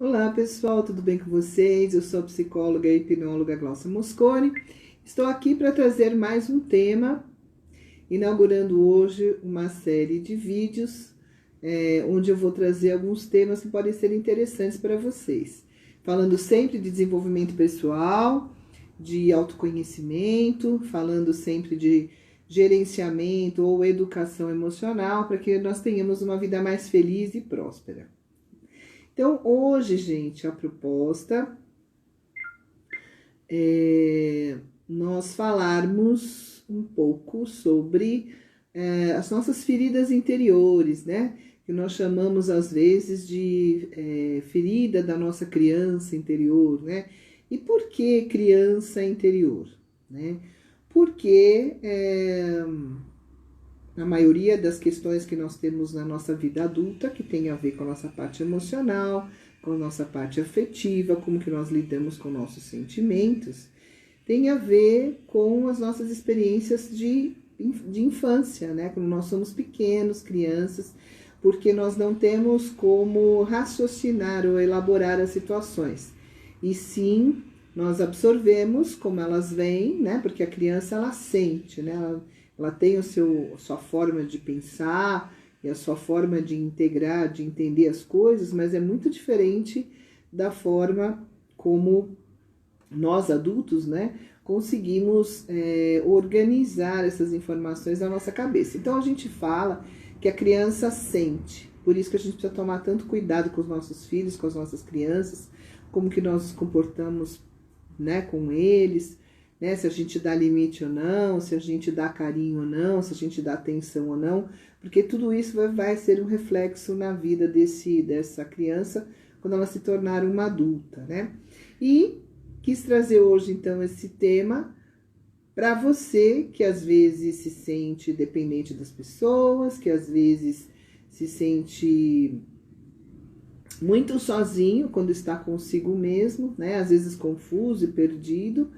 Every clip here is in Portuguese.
Olá pessoal, tudo bem com vocês? Eu sou a psicóloga e hipnóloga Glaucia Mosconi. Estou aqui para trazer mais um tema, inaugurando hoje uma série de vídeos, onde eu vou trazer alguns temas que podem ser interessantes para vocês. Falando sempre de desenvolvimento pessoal, de autoconhecimento, falando sempre de gerenciamento ou educação emocional, para que nós tenhamos uma vida mais feliz e próspera. Então, hoje, gente, a proposta é nós falarmos um pouco sobre as nossas feridas interiores, né? Que nós chamamos, às vezes, de ferida da nossa criança interior, né? E por que criança interior, né? Porque a maioria das questões que nós temos na nossa vida adulta, que tem a ver com a nossa parte emocional, com a nossa parte afetiva, como que nós lidamos com nossos sentimentos, tem a ver com as nossas experiências de infância, né? Quando nós somos pequenos, crianças, porque nós não temos como raciocinar ou elaborar as situações. E sim, nós absorvemos como elas vêm, né? Porque a criança, ela sente, né? Ela tem a sua forma de pensar e a sua forma de integrar, de entender as coisas, mas é muito diferente da forma como nós adultos, né, conseguimos organizar essas informações na nossa cabeça. Então a gente fala que a criança sente, por isso que a gente precisa tomar tanto cuidado com os nossos filhos, com as nossas crianças, como que nós nos comportamos, né, com eles, né, se a gente dá limite ou não, se a gente dá carinho ou não, se a gente dá atenção ou não, porque tudo isso vai ser um reflexo na vida dessa criança quando ela se tornar uma adulta, né? E quis trazer hoje, então, esse tema para você que às vezes se sente dependente das pessoas, que às vezes se sente muito sozinho quando está consigo mesmo, né? Às vezes confuso e perdido.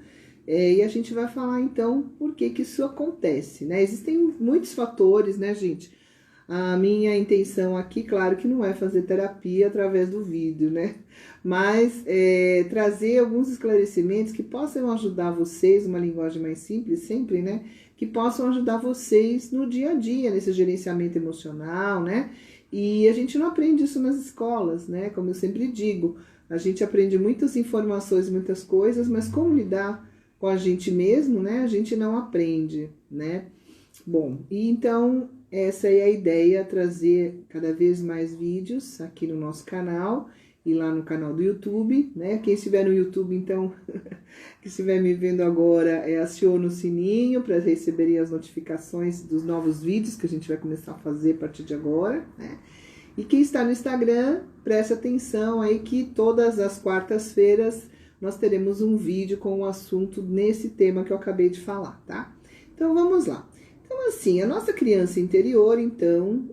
E a gente vai falar, então, por que isso acontece, né? Existem muitos fatores, né, gente? A minha intenção aqui, claro que não é fazer terapia através do vídeo, né? Mas trazer alguns esclarecimentos que possam ajudar vocês, uma linguagem mais simples sempre, né? Que possam ajudar vocês no dia a dia, nesse gerenciamento emocional, né? E a gente não aprende isso nas escolas, né? Como eu sempre digo, a gente aprende muitas informações, muitas coisas, mas como lidar com a gente mesmo, né? A gente não aprende, né? Bom, e então essa é a ideia, trazer cada vez mais vídeos aqui no nosso canal e lá no canal do YouTube, né? Quem estiver no YouTube, então, que estiver me vendo agora, aciona o sininho para receberem as notificações dos novos vídeos que a gente vai começar a fazer a partir de agora, né? E quem está no Instagram, preste atenção aí que todas as quartas-feiras nós teremos um vídeo com um assunto nesse tema que eu acabei de falar, tá? Então, vamos lá. Então, assim, a nossa criança interior, então,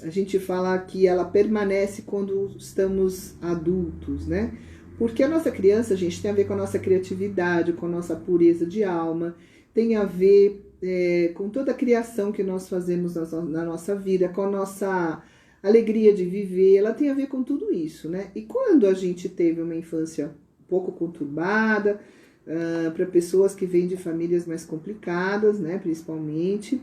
a gente fala que ela permanece quando estamos adultos, né? Porque a nossa criança, gente, tem a ver com a nossa criatividade, com a nossa pureza de alma, tem a ver com toda a criação que nós fazemos na nossa vida, com a nossa alegria de viver, ela tem a ver com tudo isso, né? E quando a gente teve uma infância um pouco conturbada, para pessoas que vêm de famílias mais complicadas, né, principalmente,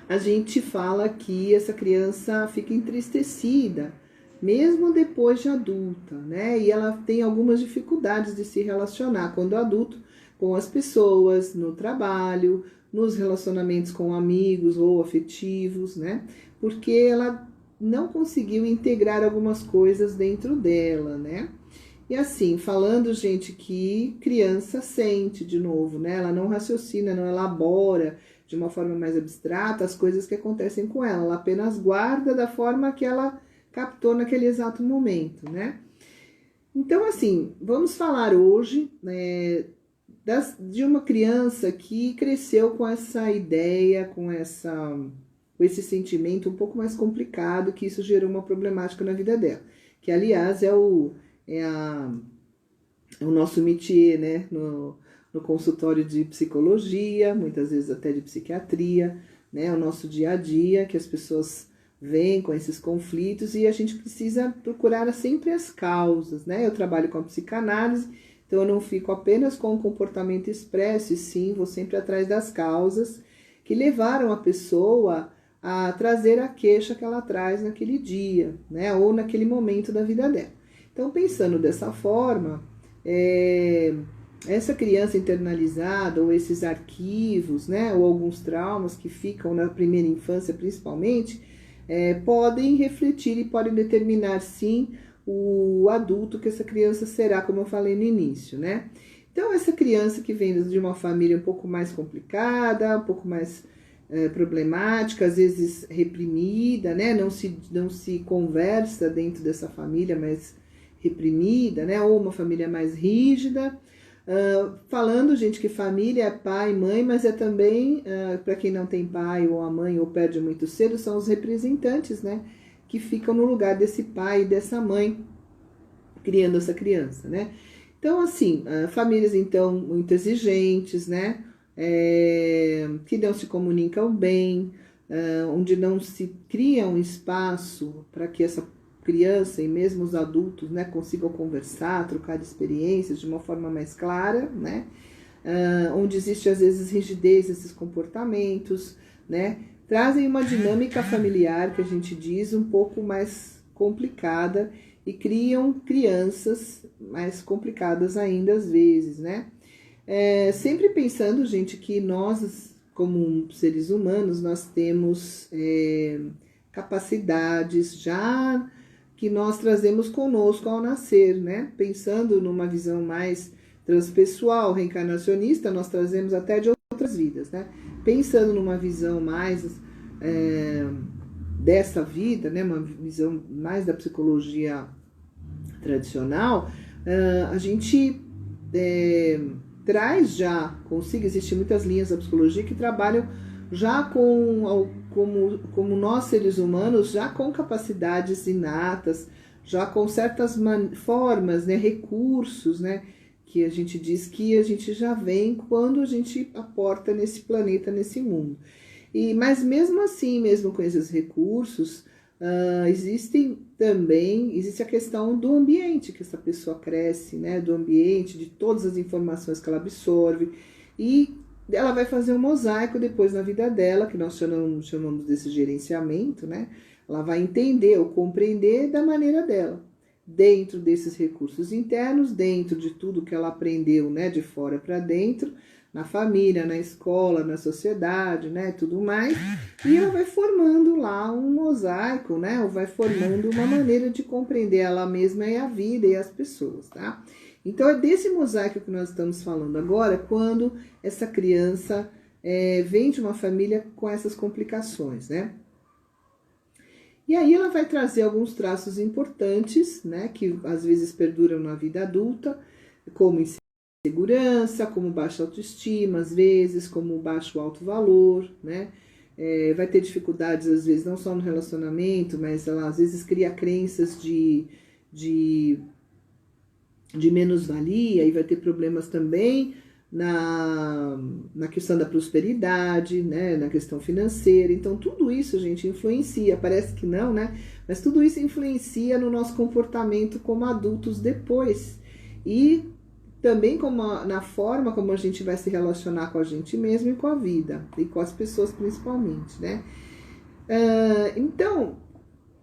a gente fala que essa criança fica entristecida, mesmo depois de adulta, né? E ela tem algumas dificuldades de se relacionar quando adulto com as pessoas, no trabalho, nos relacionamentos com amigos ou afetivos, né? Porque ela não conseguiu integrar algumas coisas dentro dela, né? E assim, falando, gente, que criança sente de novo, né? Ela não raciocina, não elabora de uma forma mais abstrata as coisas que acontecem com ela. Ela apenas guarda da forma que ela captou naquele exato momento, né? Então, assim, vamos falar hoje, né, de uma criança que cresceu com essa ideia, com esse sentimento um pouco mais complicado, que isso gerou uma problemática na vida dela. Que, aliás, é o nosso métier, né? No consultório de psicologia, muitas vezes até de psiquiatria, né? O nosso dia a dia, que as pessoas vem com esses conflitos e a gente precisa procurar sempre as causas, né? Eu trabalho com a psicanálise, então eu não fico apenas com o comportamento expresso, e sim, vou sempre atrás das causas que levaram a pessoa a trazer a queixa que ela traz naquele dia, né? Ou naquele momento da vida dela. Então, pensando dessa forma, essa criança internalizada, ou esses arquivos, né? Ou alguns traumas que ficam na primeira infância, principalmente, podem refletir e podem determinar, sim, o adulto que essa criança será, como eu falei no início, né? Então, essa criança que vem de uma família um pouco mais complicada, um pouco mais problemática, às vezes reprimida, né? Não se conversa dentro dessa família mais reprimida, né? Ou uma família mais rígida. Falando, gente, que família é pai e mãe, mas é também, para quem não tem pai ou a mãe ou perde muito cedo, são os representantes, né? Que ficam no lugar desse pai e dessa mãe, criando essa criança, né? Então, assim, famílias, então, muito exigentes, né? Que não se comunicam bem, onde não se cria um espaço para que essa criança e mesmo os adultos, né, consigam conversar, trocar experiências de uma forma mais clara, né? Onde existe, às vezes, rigidez nesses comportamentos, né? Trazem uma dinâmica familiar, que a gente diz, um pouco mais complicada e criam crianças mais complicadas ainda às vezes, né? Sempre pensando, gente, que nós, como seres humanos, nós temos capacidades já que nós trazemos conosco ao nascer, né? Pensando numa visão mais transpessoal, reencarnacionista, nós trazemos até de outras vidas, né? Pensando numa visão mais dessa vida, né? Uma visão mais da psicologia tradicional, a gente traz já consigo, existem muitas linhas da psicologia que trabalham já como nós seres humanos, já com capacidades inatas, já com certas formas, né, recursos, né, que a gente diz que a gente já vem quando a gente aporta nesse planeta, nesse mundo. Mas mesmo assim, mesmo com esses recursos, existe a questão do ambiente que essa pessoa cresce, né, do ambiente, de todas as informações que ela absorve, e ela vai fazer um mosaico depois na vida dela, que nós chamamos desse gerenciamento, né? Ela vai entender ou compreender da maneira dela, dentro desses recursos internos, dentro de tudo que ela aprendeu, né, de fora para dentro, na família, na escola, na sociedade, né, tudo mais, e ela vai formando lá um mosaico, né, ou vai formando uma maneira de compreender ela mesma e a vida e as pessoas, tá? Então, é desse mosaico que nós estamos falando agora, quando essa criança vem de uma família com essas complicações, né? E aí ela vai trazer alguns traços importantes, né, que às vezes perduram na vida adulta, como insegurança, como baixa autoestima, às vezes, como baixo alto valor, né? Vai ter dificuldades, às vezes, não só no relacionamento, mas ela às vezes cria crenças de menos-valia, e vai ter problemas também na questão da prosperidade, né, na questão financeira. Então, tudo isso, gente, influencia. Parece que não, né? Mas tudo isso influencia no nosso comportamento como adultos depois. E também na forma como a gente vai se relacionar com a gente mesmo e com a vida. E com as pessoas, principalmente, né? Então,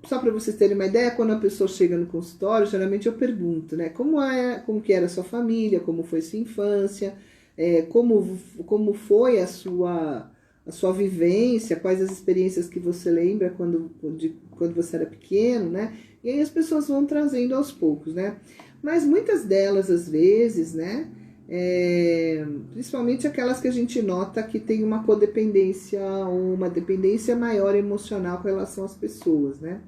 só para vocês terem uma ideia, quando a pessoa chega no consultório, geralmente eu pergunto, né? Como que era a sua família, como foi sua infância, como foi a sua vivência, quais as experiências que você lembra quando você era pequeno, né? E aí as pessoas vão trazendo aos poucos, né? Mas muitas delas, às vezes, né? Principalmente aquelas que a gente nota que tem uma codependência ou uma dependência maior emocional com relação às pessoas, né?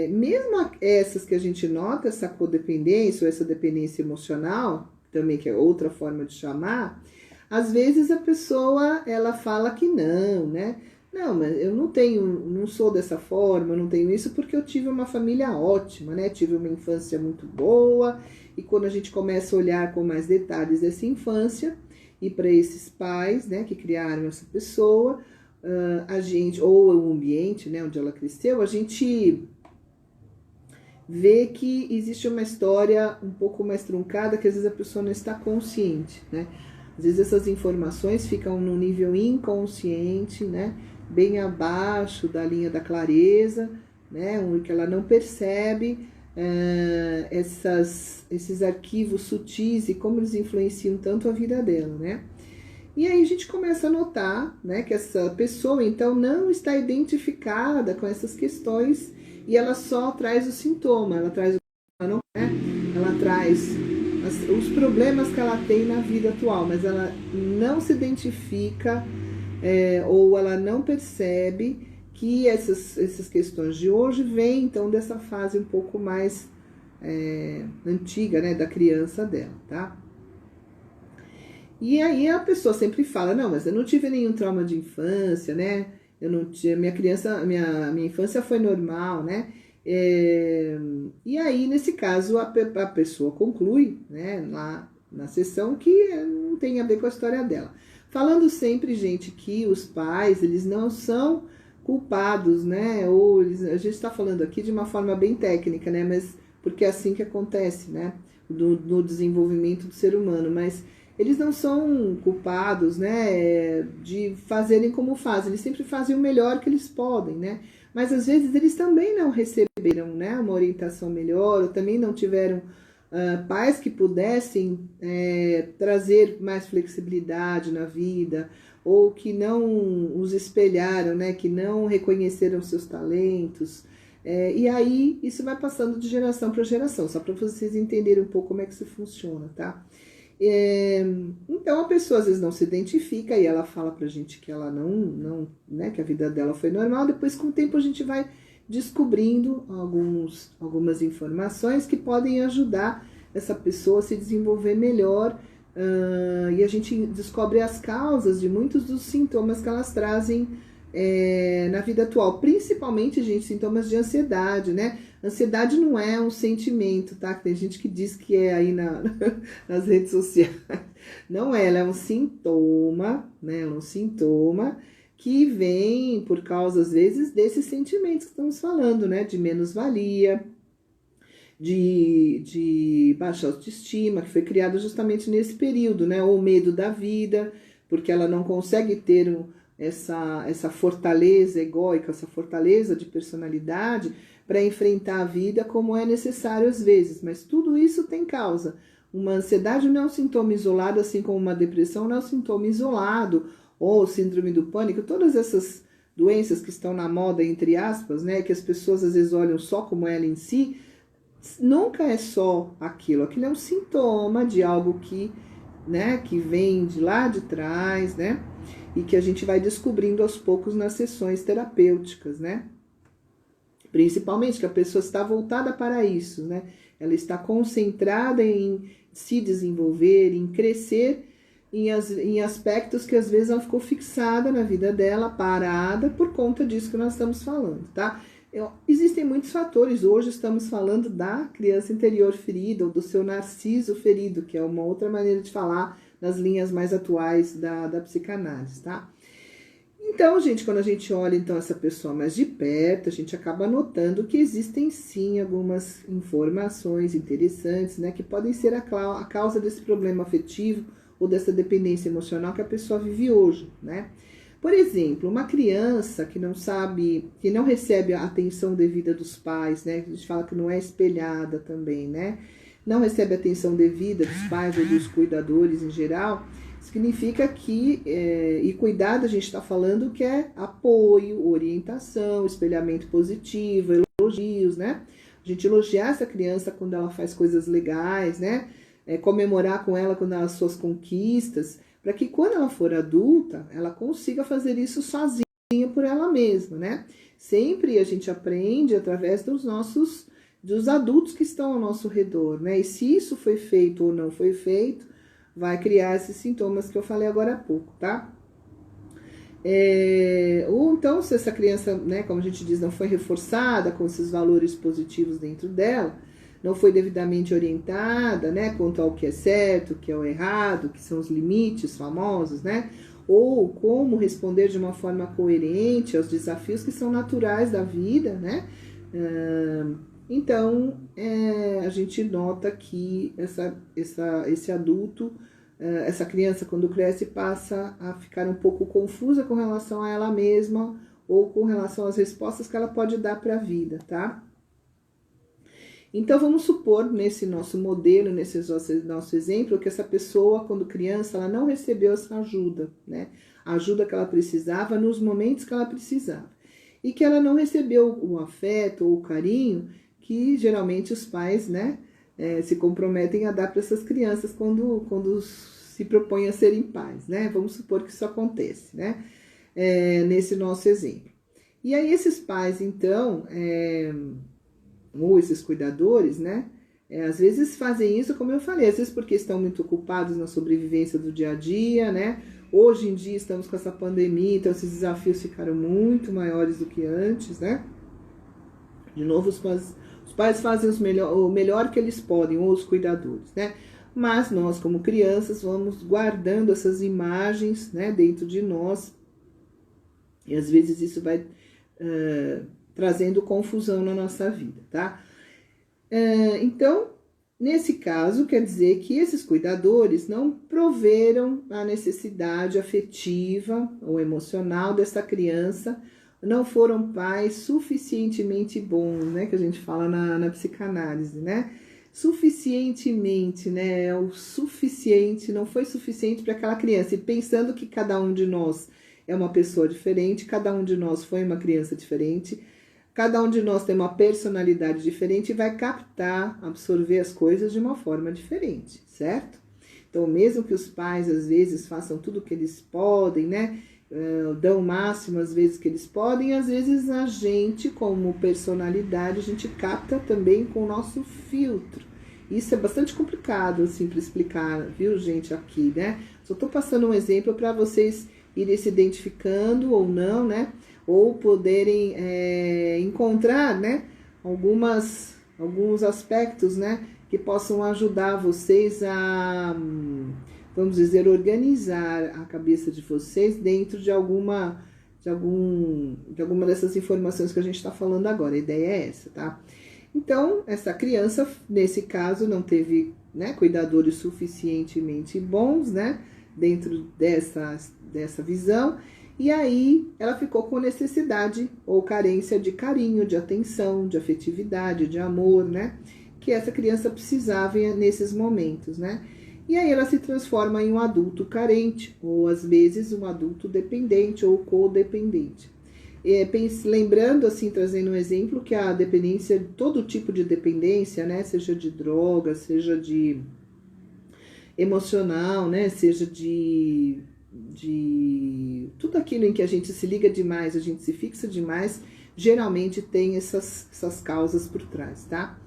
Mesmo essas que a gente nota, essa codependência ou essa dependência emocional, também que é outra forma de chamar, às vezes a pessoa, ela fala que não, né? Não, mas eu não sou dessa forma, eu não tenho isso porque eu tive uma família ótima, né? Tive uma infância muito boa, e quando a gente começa a olhar com mais detalhes dessa infância, e para esses pais, né, que criaram essa pessoa, a gente, ou o ambiente, né, onde ela cresceu, a gente vê que existe uma história um pouco mais truncada, que às vezes a pessoa não está consciente, né? Às vezes essas informações ficam no nível inconsciente, né? Bem abaixo da linha da clareza, né? Que ela não percebe esses arquivos sutis e como eles influenciam tanto a vida dela, né? E aí a gente começa a notar, né, que essa pessoa, então, não está identificada com essas questões e ela só traz o sintoma, ela traz ela traz os problemas que ela tem na vida atual, mas ela não se identifica ou ela não percebe que essas questões de hoje vêm, então, dessa fase um pouco mais antiga, né, da criança dela, tá? E aí a pessoa sempre fala, não, mas eu não tive nenhum trauma de infância, né? Eu não tive, minha infância foi normal, né? E aí, nesse caso, a pessoa conclui, né, lá na sessão, que não tem a ver com a história dela. Falando sempre, gente, que os pais, eles não são culpados, né? Ou a gente está falando aqui de uma forma bem técnica, né? Mas porque é assim que acontece, né? No desenvolvimento do ser humano, mas eles não são culpados, né, de fazerem como fazem, eles sempre fazem o melhor que eles podem, né, mas às vezes eles também não receberam, né, uma orientação melhor, ou também não tiveram pais que pudessem trazer mais flexibilidade na vida, ou que não os espelharam, né, que não reconheceram seus talentos, e aí isso vai passando de geração para geração, só para vocês entenderem um pouco como é que isso funciona, tá? Então a pessoa às vezes não se identifica e ela fala pra gente que ela não, né, que a vida dela foi normal. Depois, com o tempo, a gente vai descobrindo algumas informações que podem ajudar essa pessoa a se desenvolver melhor, e a gente descobre as causas de muitos dos sintomas que elas trazem na vida atual, principalmente, gente, sintomas de ansiedade, né? Ansiedade não é um sentimento, tá? Tem gente que diz que é aí nas redes sociais. Não é, ela é um sintoma, né? Ela é um sintoma que vem por causa, às vezes, desses sentimentos que estamos falando, né? De menos-valia, de baixa autoestima, que foi criado justamente nesse período, né? Ou medo da vida, porque ela não consegue ter essa fortaleza egóica, essa fortaleza de personalidade para enfrentar a vida como é necessário às vezes, mas tudo isso tem causa. Uma ansiedade não é um sintoma isolado, assim como uma depressão não é um sintoma isolado, ou síndrome do pânico, todas essas doenças que estão na moda, entre aspas, né, que as pessoas às vezes olham só como ela em si, nunca é só aquilo é um sintoma de algo que, né, que vem de lá de trás, né, e que a gente vai descobrindo aos poucos nas sessões terapêuticas, né? Principalmente que a pessoa está voltada para isso, né? Ela está concentrada em se desenvolver, em crescer em aspectos que às vezes ela ficou fixada na vida dela, parada, por conta disso que nós estamos falando, tá? Existem muitos fatores, hoje estamos falando da criança interior ferida, ou do seu narciso ferido, que é uma outra maneira de falar nas linhas mais atuais da psicanálise, tá? Então, gente, quando a gente olha então essa pessoa mais de perto, a gente acaba notando que existem sim algumas informações interessantes, né, que podem ser a causa desse problema afetivo ou dessa dependência emocional que a pessoa vive hoje, né? Por exemplo, uma criança que não sabe, que não recebe a atenção devida dos pais, né? A gente fala que não é espelhada também, né? Não recebe a atenção devida dos pais ou dos cuidadores em geral, significa que, e cuidado a gente está falando que é apoio, orientação, espelhamento positivo, elogios, né? A gente elogiar essa criança quando ela faz coisas legais, né? Comemorar com ela quando as suas conquistas, para que quando ela for adulta, ela consiga fazer isso sozinha por ela mesma, né? Sempre a gente aprende através dos adultos que estão ao nosso redor, né? E se isso foi feito ou não foi feito, vai criar esses sintomas que eu falei agora há pouco, tá? Ou então, se essa criança, né, como a gente diz, não foi reforçada com esses valores positivos dentro dela, não foi devidamente orientada, né, quanto ao que é certo, o que é o errado, que são os limites famosos, né? ou como responder de uma forma coerente aos desafios que são naturais da vida, né? Então, a gente nota que esse adulto, essa criança, quando cresce, passa a ficar um pouco confusa com relação a ela mesma ou com relação às respostas que ela pode dar para a vida, tá? Então, vamos supor, nesse nosso modelo, nesse nosso exemplo, que essa pessoa, quando criança, ela não recebeu essa ajuda, né? A ajuda que ela precisava nos momentos que ela precisava. E que ela não recebeu o afeto ou o carinho que geralmente os pais, né, se comprometem a dar para essas crianças quando se propõem a serem pais, né? Vamos supor que isso acontece, né? Nesse nosso exemplo. E aí esses pais, então, ou esses cuidadores, né? Às vezes fazem isso, como eu falei, às vezes porque estão muito ocupados na sobrevivência do dia a dia, né? Hoje em dia estamos com essa pandemia, então esses desafios ficaram muito maiores do que antes, né? De novo, os pais fazem o melhor que eles podem, ou os cuidadores, né? Mas nós, como crianças, vamos guardando essas imagens, né, dentro de nós, e às vezes isso vai trazendo confusão na nossa vida, tá? Então, nesse caso, quer dizer que esses cuidadores não proveram a necessidade afetiva ou emocional dessa criança, não foram pais suficientemente bons, né? Que a gente fala na psicanálise, né? Suficientemente, né? O suficiente, não foi suficiente para aquela criança. E pensando que cada um de nós é uma pessoa diferente, cada um de nós foi uma criança diferente, cada um de nós tem uma personalidade diferente e vai captar, absorver as coisas de uma forma diferente, certo? Então, mesmo que os pais, às vezes, façam tudo o que eles podem, né? Dão o máximo, às vezes, que eles podem, às vezes a gente, como personalidade, a gente capta também com o nosso filtro. Isso é bastante complicado, assim, para explicar, viu, gente, aqui, né? Só tô passando um exemplo para vocês irem se identificando ou não, né? Ou poderem encontrar, né, alguns aspectos, né, que possam ajudar vocês a, vamos dizer, organizar a cabeça de vocês dentro de alguma dessas informações que a gente está falando agora. A ideia é essa, tá? Então, essa criança, nesse caso, não teve, né, cuidadores suficientemente bons, né, dentro dessa visão. E aí ela ficou com necessidade ou carência de carinho, de atenção, de afetividade, de amor, né? Que essa criança precisava nesses momentos, né? E aí ela se transforma em um adulto carente, ou às vezes um adulto dependente ou codependente. Lembrando, assim, trazendo um exemplo, que a dependência, todo tipo de dependência, né? Seja de droga, seja de emocional, né? Seja de tudo aquilo em que a gente se liga demais, a gente se fixa demais, geralmente tem essas causas por trás, tá?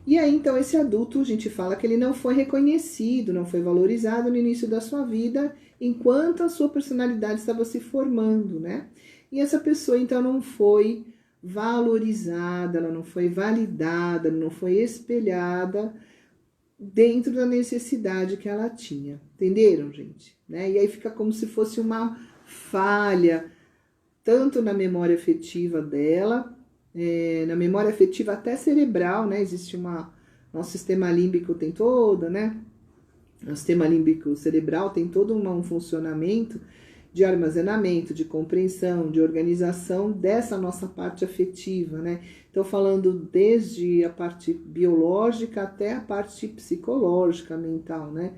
E aí, então, esse adulto, a gente fala que ele não foi reconhecido, não foi valorizado no início da sua vida, enquanto a sua personalidade estava se formando, né? E essa pessoa, então, não foi valorizada, ela não foi validada, não foi espelhada dentro da necessidade que ela tinha. Entenderam, gente? Né? E aí fica como se fosse uma falha, tanto na memória afetiva dela, na memória afetiva até cerebral, né? Existe nosso sistema límbico tem todo, né? O sistema límbico cerebral tem todo um funcionamento de armazenamento, de compreensão, de organização dessa nossa parte afetiva, né? Então, falando desde a parte biológica até a parte psicológica, mental, né?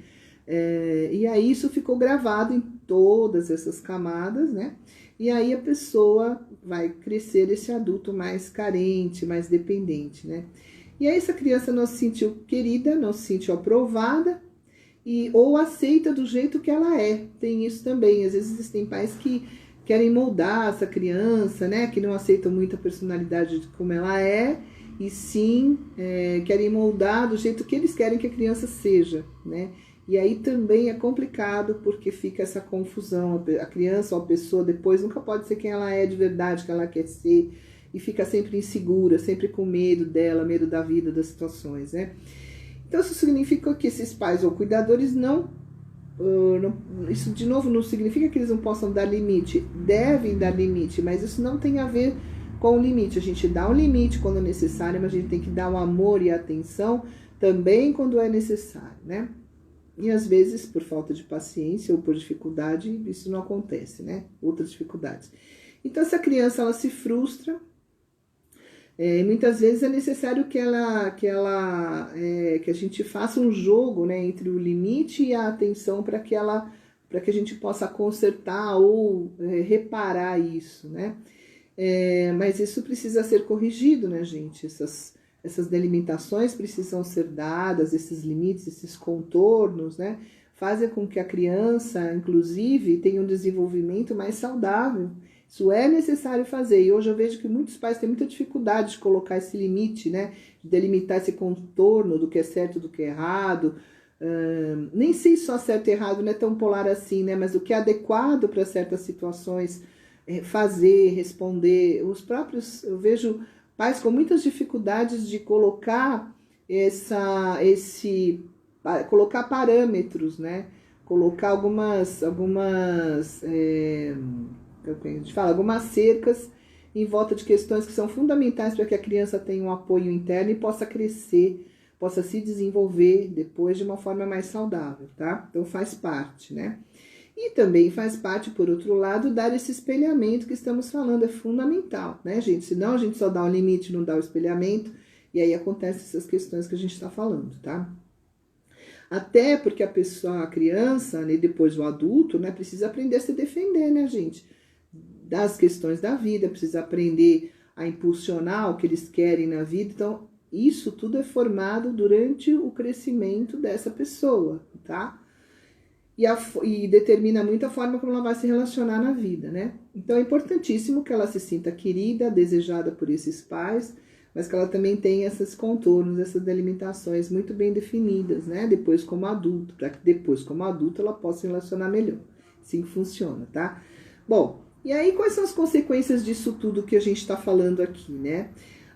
E aí isso ficou gravado em todas essas camadas, né? E aí a pessoa vai crescer esse adulto mais carente, mais dependente, né? E aí essa criança não se sentiu querida, não se sentiu aprovada, ou aceita do jeito que ela é. Tem isso também. Às vezes existem pais que querem moldar essa criança, né? Que não aceitam muito a personalidade de como ela é, e sim querem moldar do jeito que eles querem que a criança seja, né? E aí também é complicado, porque fica essa confusão. A criança ou a pessoa depois nunca pode ser quem ela é de verdade, que ela quer ser, e fica sempre insegura, sempre com medo dela, medo da vida, das situações, né? Então, isso significa que esses pais ou cuidadores não isso de novo não significa que eles não possam dar limite, devem dar limite, mas isso não tem a ver com o limite. A gente dá um limite quando é necessário, mas a gente tem que dar o amor e a atenção também quando é necessário, né? E às vezes, por falta de paciência ou por dificuldade, isso não acontece, né? Outras dificuldades. Então, essa criança, ela se frustra. Muitas vezes é necessário que a gente faça um jogo, né, entre o limite e a atenção para que a gente possa consertar ou reparar isso, né? Mas isso precisa ser corrigido, né, gente? Essas delimitações precisam ser dadas, esses limites, esses contornos, né? Fazem com que a criança, inclusive, tenha um desenvolvimento mais saudável. Isso é necessário fazer. E hoje eu vejo que muitos pais têm muita dificuldade de colocar esse limite, né? De delimitar esse contorno do que é certo e do que é errado. Nem sei só certo e errado, não é tão polar assim, né? Mas o que é adequado para certas situações, fazer, responder. Os próprios, eu vejo pais com muitas dificuldades de colocar colocar parâmetros, né? Colocar algumas a gente fala, algumas cercas em volta de questões que são fundamentais para que a criança tenha um apoio interno e possa crescer, possa se desenvolver depois de uma forma mais saudável, tá? Então faz parte, né? E também faz parte, por outro lado, dar esse espelhamento que estamos falando, é fundamental, né, gente? Senão a gente só dá o limite, não dá o espelhamento, e aí acontecem essas questões que a gente está falando, tá? Até porque a criança, né, depois o adulto, né, precisa aprender a se defender, né, gente? Das questões da vida, precisa aprender a impulsionar o que eles querem na vida. Então, isso tudo é formado durante o crescimento dessa pessoa, tá? E determina muito a forma como ela vai se relacionar na vida, né? Então, é importantíssimo que ela se sinta querida, desejada por esses pais, mas que ela também tenha esses contornos, essas delimitações muito bem definidas, né? Depois como adulto, para que depois como adulto ela possa se relacionar melhor. Assim que funciona, tá? Bom, e aí quais são as consequências disso tudo que a gente está falando aqui, né?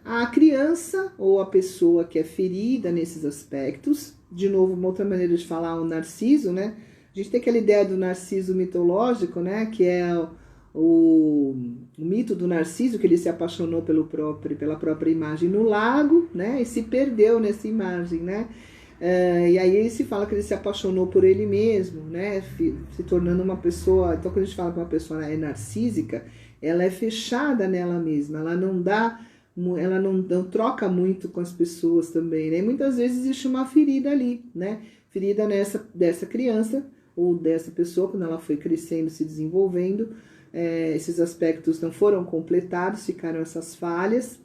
A criança ou a pessoa que é ferida nesses aspectos, de novo, uma outra maneira de falar, o narciso, né? A gente tem aquela ideia do narciso mitológico, né? Que é o mito do Narciso, que ele se apaixonou pela própria imagem no lago, né? E se perdeu nessa imagem, né? E aí ele se fala que ele se apaixonou por ele mesmo, né? Se tornando uma pessoa. Então, quando a gente fala que uma pessoa é narcísica, ela é fechada nela mesma, ela não troca muito com as pessoas também, né? E muitas vezes existe uma ferida ali, né? Ferida dessa criança ou dessa pessoa quando ela foi crescendo, se desenvolvendo. Esses aspectos não foram completados, ficaram essas falhas,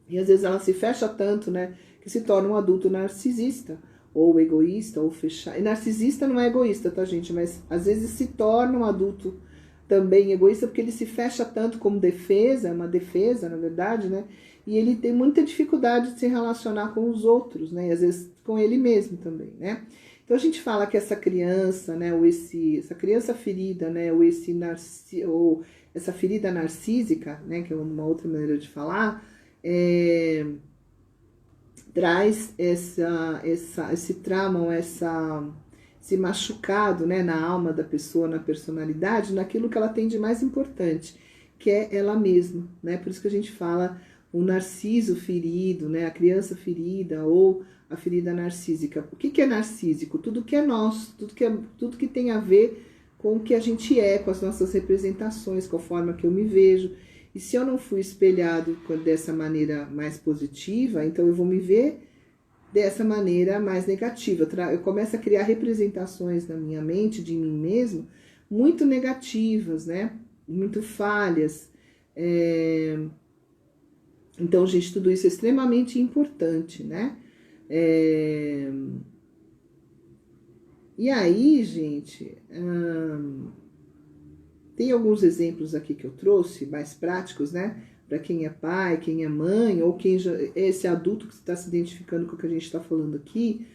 e às vezes ela se fecha tanto, né, que se torna um adulto narcisista, ou egoísta, ou fechado. E narcisista não é egoísta, tá, gente? Mas às vezes se torna um adulto também egoísta, porque ele se fecha tanto como defesa, uma defesa, na verdade, né, e ele tem muita dificuldade de se relacionar com os outros, né, e às vezes com ele mesmo também, né. Então a gente fala que essa criança, né, ou essa criança ferida, né, ou essa ferida narcísica, né, que é uma outra maneira de falar, traz esse trauma, ou esse machucado, né, na alma da pessoa, na personalidade, naquilo que ela tem de mais importante, que é ela mesma, né? Por isso que a gente fala o narciso ferido, né, a criança ferida ou a ferida narcísica. O que é narcísico? Tudo que é nosso, tudo que tem a ver com o que a gente é, com as nossas representações, com a forma que eu me vejo. E se eu não fui espelhado dessa maneira mais positiva, então eu vou me ver dessa maneira mais negativa. Eu começo a criar representações na minha mente, de mim mesmo, muito negativas, né? Muito falhas. Então, gente, tudo isso é extremamente importante, né? E aí, gente, tem alguns exemplos aqui que eu trouxe, mais práticos, né? Para quem é pai, quem é mãe, ou quem já é esse adulto que está se identificando com o que a gente está falando aqui.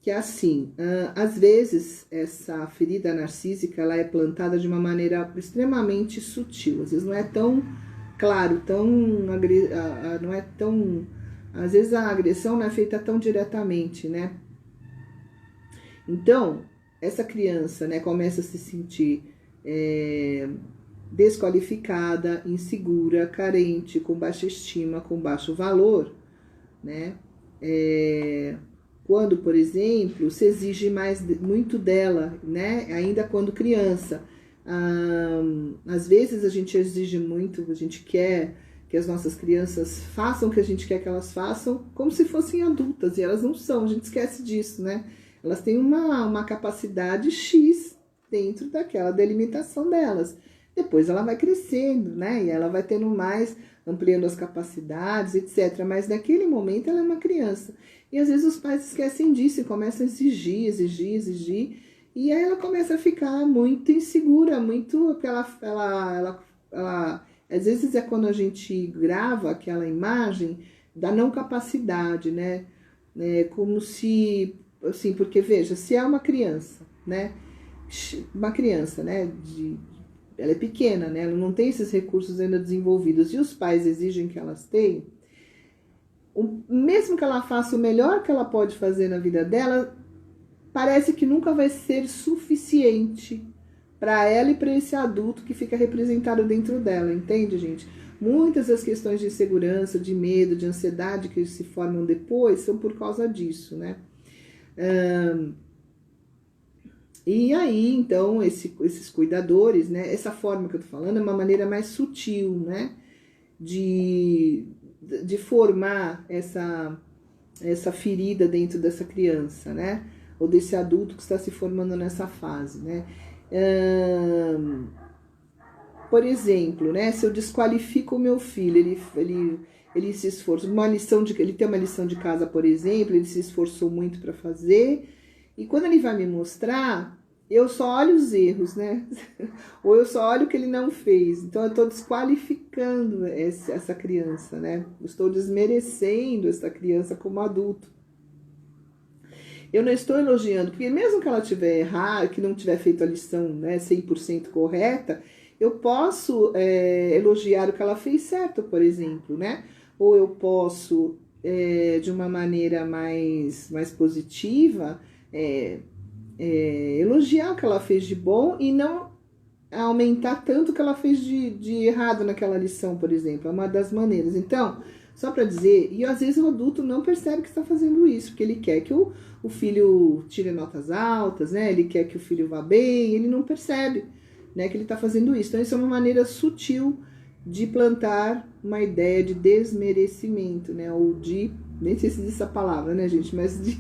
Que é assim, às vezes essa ferida narcísica ela é plantada de uma maneira extremamente sutil, às vezes não é tão claro, não é tão, às vezes a agressão não é feita tão diretamente, né? Então, essa criança, né, começa a se sentir desqualificada, insegura, carente, com baixa estima, com baixo valor, né? Quando, por exemplo, se exige muito dela, né? Ainda quando criança. Às vezes a gente exige muito, a gente quer que as nossas crianças façam o que a gente quer que elas façam, como se fossem adultas, e elas não são, a gente esquece disso, né? Elas têm uma capacidade X dentro daquela delimitação delas. Depois ela vai crescendo, né? E ela vai tendo mais, ampliando as capacidades, etc. Mas naquele momento ela é uma criança. E às vezes os pais esquecem disso e começam a exigir. E aí ela começa a ficar muito insegura, muito... Porque ela às vezes é quando a gente grava aquela imagem da não capacidade, né? Como se... Assim, porque veja, se é uma criança, né? Uma criança, né? Ela é pequena, né? Ela não tem esses recursos ainda desenvolvidos e os pais exigem que elas tenham. Mesmo que ela faça o melhor que ela pode fazer na vida dela, parece que nunca vai ser suficiente para ela e para esse adulto que fica representado dentro dela, entende, gente? Muitas das questões de insegurança, de medo, de ansiedade que se formam depois são por causa disso, né? E aí, então, esses cuidadores, né? Essa forma que eu tô falando é uma maneira mais sutil, né? De formar essa ferida dentro dessa criança, né? Ou desse adulto que está se formando nessa fase, né? Por exemplo, né? Se eu desqualifico o meu filho, ele se esforçou, ele tem uma lição de casa, por exemplo, ele se esforçou muito para fazer, e quando ele vai me mostrar, eu só olho os erros, né? Ou eu só olho o que ele não fez. Então eu estou desqualificando essa criança, né? Eu estou desmerecendo essa criança como adulto. Eu não estou elogiando, porque mesmo que ela tiver errado, que não tiver feito a lição, né, 100% correta, eu posso elogiar o que ela fez certo, por exemplo, né? Ou eu posso, de uma maneira mais positiva, elogiar o que ela fez de bom e não aumentar tanto o que ela fez de errado naquela lição, por exemplo. É uma das maneiras. Então, só para dizer, e às vezes o adulto não percebe que está fazendo isso, porque ele quer que o filho tire notas altas, né? Ele quer que o filho vá bem, ele não percebe, né, que ele está fazendo isso. Então, isso é uma maneira sutil de plantar uma ideia de desmerecimento, né? Ou de, nem sei se diz essa palavra, né, gente? Mas de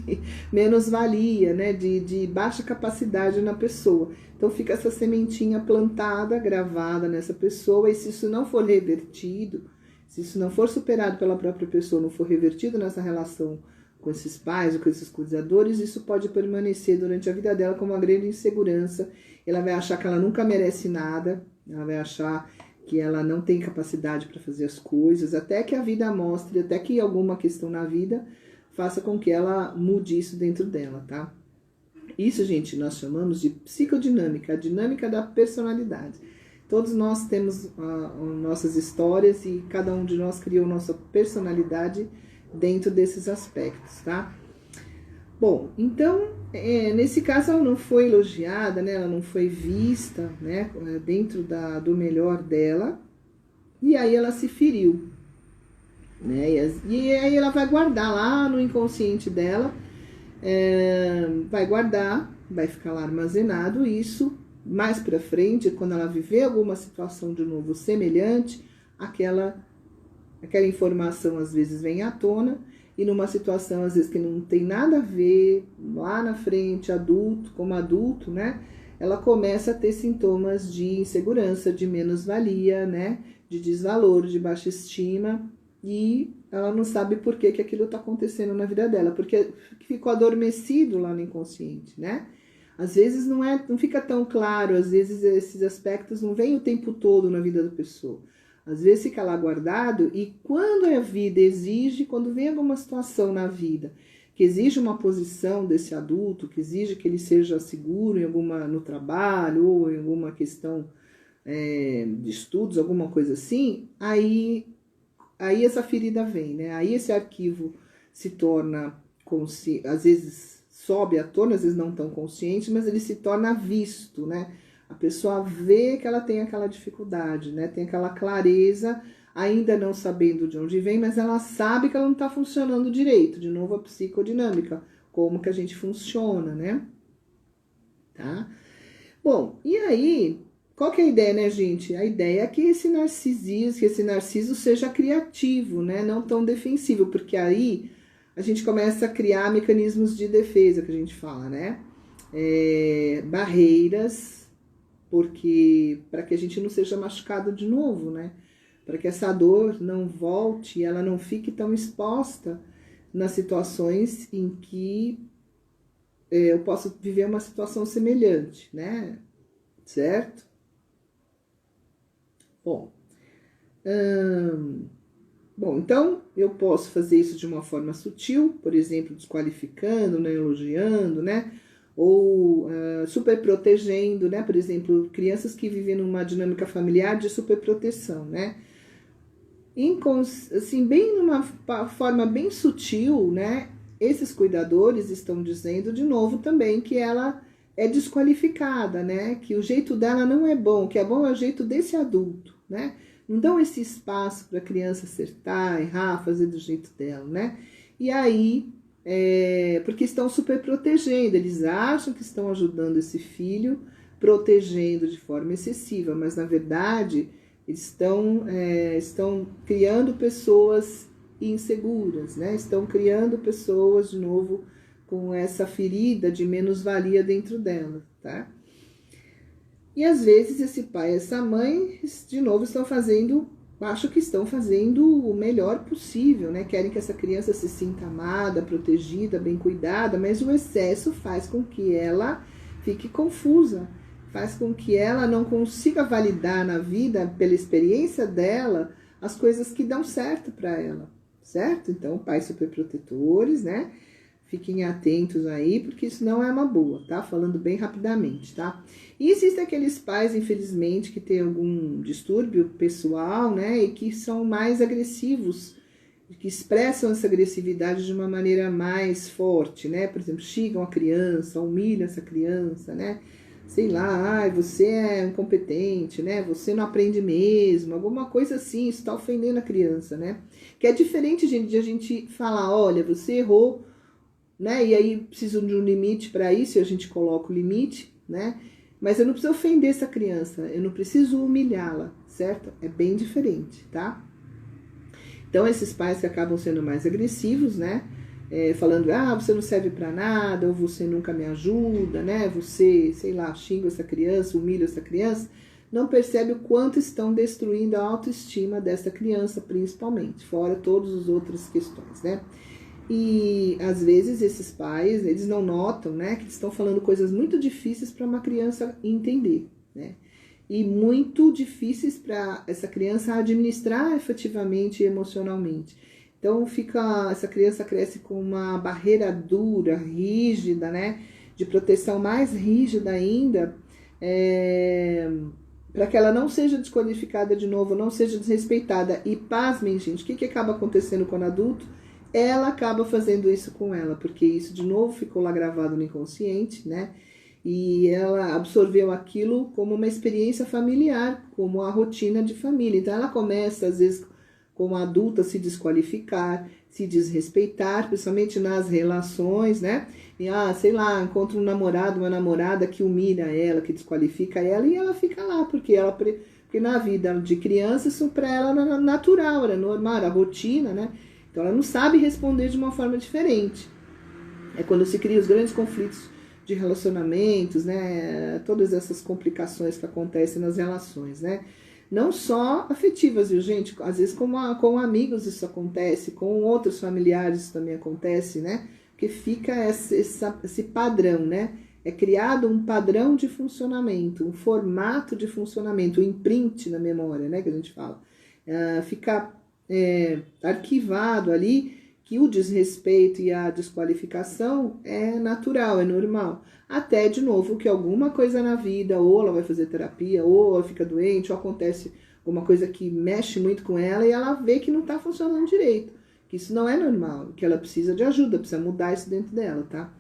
menos-valia, né? De baixa capacidade na pessoa. Então fica essa sementinha plantada, gravada nessa pessoa, e se isso não for revertido, se isso não for superado pela própria pessoa, não for revertido nessa relação com esses pais ou com esses cuidadores, isso pode permanecer durante a vida dela como uma grande insegurança. Ela vai achar que ela nunca merece nada, ela vai achar que ela não tem capacidade para fazer as coisas, até que a vida mostre, até que alguma questão na vida faça com que ela mude isso dentro dela, tá? Isso, gente, nós chamamos de psicodinâmica, a dinâmica da personalidade. Todos nós temos nossas histórias e cada um de nós criou nossa personalidade dentro desses aspectos, tá? Bom, então, nesse caso ela não foi elogiada, né? Ela não foi vista, né? Dentro do melhor dela, e aí ela se feriu, né? E aí ela vai guardar lá no inconsciente dela, vai guardar, vai ficar lá armazenado isso. Mais pra frente, quando ela viver alguma situação de novo semelhante, aquela informação às vezes vem à tona, e numa situação às vezes que não tem nada a ver, lá na frente, como adulto, né? Ela começa a ter sintomas de insegurança, de menos-valia, né? De desvalor, de baixa estima, e ela não sabe por que aquilo está acontecendo na vida dela, porque ficou adormecido lá no inconsciente, né? Às vezes não fica tão claro, às vezes esses aspectos não vêm o tempo todo na vida da pessoa. Às vezes fica lá guardado, e quando a vida exige, quando vem alguma situação na vida que exige uma posição desse adulto, que exige que ele seja seguro no trabalho ou em alguma questão de estudos, alguma coisa assim, aí essa ferida vem, né? Aí esse arquivo se torna, às vezes sobe à tona, às vezes não tão consciente, mas ele se torna visto, né? A pessoa vê que ela tem aquela dificuldade, né? Tem aquela clareza, ainda não sabendo de onde vem, mas ela sabe que ela não está funcionando direito. De novo, a psicodinâmica, como que a gente funciona, né? Tá? Bom, e aí, qual que é a ideia, né, gente? A ideia é que esse narciso seja criativo, né? Não tão defensivo, porque aí a gente começa a criar mecanismos de defesa, que a gente fala, né? Barreiras, porque para que a gente não seja machucado de novo, né? Para que essa dor não volte e ela não fique tão exposta nas situações em que eu posso viver uma situação semelhante, né? Certo? Bom, então eu posso fazer isso de uma forma sutil, por exemplo, desqualificando, né, elogiando, né? Ou super protegendo, né? Por exemplo, crianças que vivem numa dinâmica familiar de super proteção, né? Assim, bem numa forma bem sutil, né? Esses cuidadores estão dizendo de novo também que ela é desqualificada, né? Que o jeito dela não é bom, que é bom é o jeito desse adulto, né? Não dão esse espaço para a criança acertar, errar, fazer do jeito dela, né? E aí, porque estão super protegendo, eles acham que estão ajudando esse filho, protegendo de forma excessiva, mas na verdade eles estão criando pessoas inseguras, né? Estão criando pessoas, de novo, com essa ferida de menos-valia dentro dela, tá? E às vezes esse pai e essa mãe, de novo, acho que estão fazendo o melhor possível, né? Querem que essa criança se sinta amada, protegida, bem cuidada, mas o excesso faz com que ela fique confusa, faz com que ela não consiga validar na vida, pela experiência dela, as coisas que dão certo para ela, certo? Então, pais superprotetores, né? Fiquem atentos aí, porque isso não é uma boa, tá? Falando bem rapidamente, tá? E existem aqueles pais, infelizmente, que têm algum distúrbio pessoal, né? E que são mais agressivos, que expressam essa agressividade de uma maneira mais forte, né? Por exemplo, xingam a criança, humilham essa criança, né? Sei lá, você é incompetente, né? Você não aprende mesmo, alguma coisa assim, isso está ofendendo a criança, né? Que é diferente, gente, de a gente falar, olha, você errou, né? E aí preciso de um limite para isso, e a gente coloca o limite, né? Mas eu não preciso ofender essa criança, eu não preciso humilhá-la, certo? É bem diferente, tá? Então, esses pais que acabam sendo mais agressivos, né? Falando, você não serve para nada, ou você nunca me ajuda, né? Você, sei lá, xinga essa criança, humilha essa criança, não percebe o quanto estão destruindo a autoestima dessa criança, principalmente, fora todas as outras questões, né? E às vezes esses pais, eles não notam, né, que estão falando coisas muito difíceis para uma criança entender, né? E muito difíceis para essa criança administrar efetivamente e emocionalmente. Então essa criança cresce com uma barreira dura, rígida, né, de proteção mais rígida ainda, para que ela não seja desqualificada de novo, não seja desrespeitada. E pasmem, gente, o que acaba acontecendo quando adulto? Ela acaba fazendo isso com ela, porque isso de novo ficou lá gravado no inconsciente, né? E ela absorveu aquilo como uma experiência familiar, como a rotina de família. Então ela começa, às vezes, como adulta, a se desqualificar, se desrespeitar, principalmente nas relações, né? E, sei lá, encontra um namorado, uma namorada que humilha ela, que desqualifica ela, e ela fica lá, porque na vida de criança isso para ela é natural, é normal, a rotina, né? Então ela não sabe responder de uma forma diferente. É quando se criam os grandes conflitos de relacionamentos, né? Todas essas complicações que acontecem nas relações, né? Não só afetivas, viu, gente? Às vezes com amigos isso acontece, com outros familiares isso também acontece, né? Porque fica esse padrão, né? É criado um padrão de funcionamento, um formato de funcionamento, um imprint na memória, né? Que a gente fala. Fica arquivado ali que o desrespeito e a desqualificação é natural, é normal. Até, de novo, que alguma coisa na vida, ou ela vai fazer terapia, ou ela fica doente, ou acontece alguma coisa que mexe muito com ela e ela vê que não está funcionando direito, que isso não é normal, que ela precisa de ajuda, precisa mudar isso dentro dela, tá?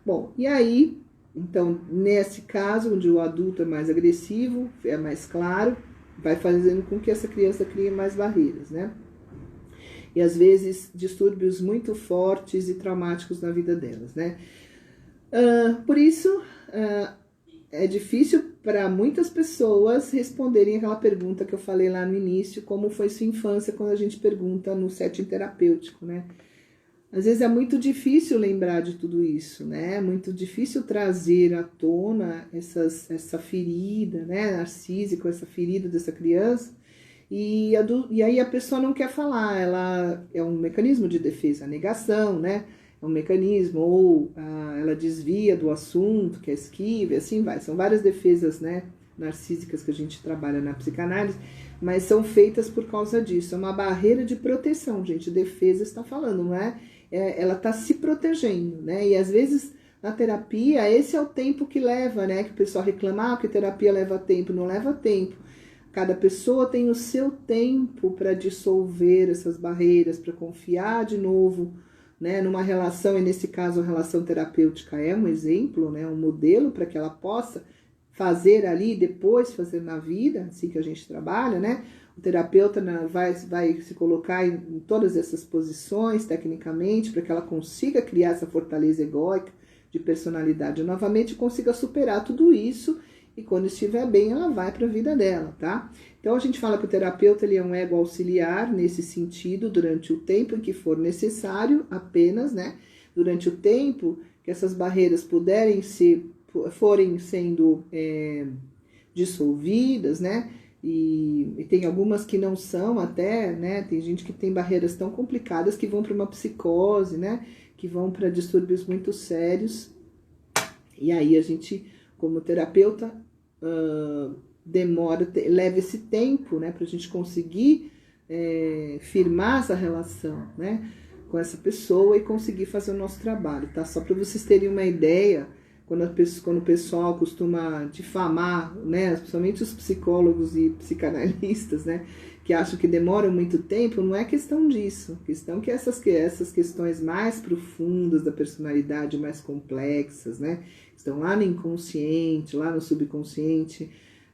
Bom, e aí, então, nesse caso, onde o adulto é mais agressivo, é mais claro, vai fazendo com que essa criança crie mais barreiras, né? E às vezes distúrbios muito fortes e traumáticos na vida delas, né? Por isso, é difícil para muitas pessoas responderem aquela pergunta que eu falei lá no início, como foi sua infância, quando a gente pergunta no setting terapêutico, né? Às vezes é muito difícil lembrar de tudo isso, né? É muito difícil trazer à tona essa ferida, né, narcísica, essa ferida dessa criança. E aí a pessoa não quer falar, ela é um mecanismo de defesa, a negação, né? É um mecanismo, ou ela desvia do assunto, que é esquiva, e assim vai. São várias defesas, né, narcísicas que a gente trabalha na psicanálise, mas são feitas por causa disso. É uma barreira de proteção, gente. Defesa está falando, não é? Ela está se protegendo, né? E às vezes na terapia, esse é o tempo que leva, né? Que o pessoal reclama, que terapia leva tempo. Não leva tempo. Cada pessoa tem o seu tempo para dissolver essas barreiras, para confiar de novo, né, numa relação, e nesse caso a relação terapêutica é um exemplo, né, um modelo para que ela possa fazer ali e depois fazer na vida, assim que a gente trabalha, né? O terapeuta vai se colocar em todas essas posições, tecnicamente, para que ela consiga criar essa fortaleza egóica de personalidade novamente, consiga superar tudo isso, e quando estiver bem, ela vai para a vida dela, tá? Então, a gente fala que o terapeuta ele é um ego auxiliar nesse sentido, durante o tempo em que for necessário, apenas, né? Durante o tempo que essas barreiras forem sendo dissolvidas, né? E tem algumas que não são até, né? Tem gente que tem barreiras tão complicadas que vão para uma psicose, né? Que vão para distúrbios muito sérios. E aí a gente, como terapeuta, leva esse tempo, né? Para a gente conseguir firmar essa relação, né? Com essa pessoa e conseguir fazer o nosso trabalho, tá? Só para vocês terem uma ideia, quando o pessoal costuma difamar, né, principalmente os psicólogos e psicanalistas, né, que acham que demoram muito tempo, não é questão disso. A questão é que essas questões mais profundas da personalidade, mais complexas, né, estão lá no inconsciente, lá no subconsciente,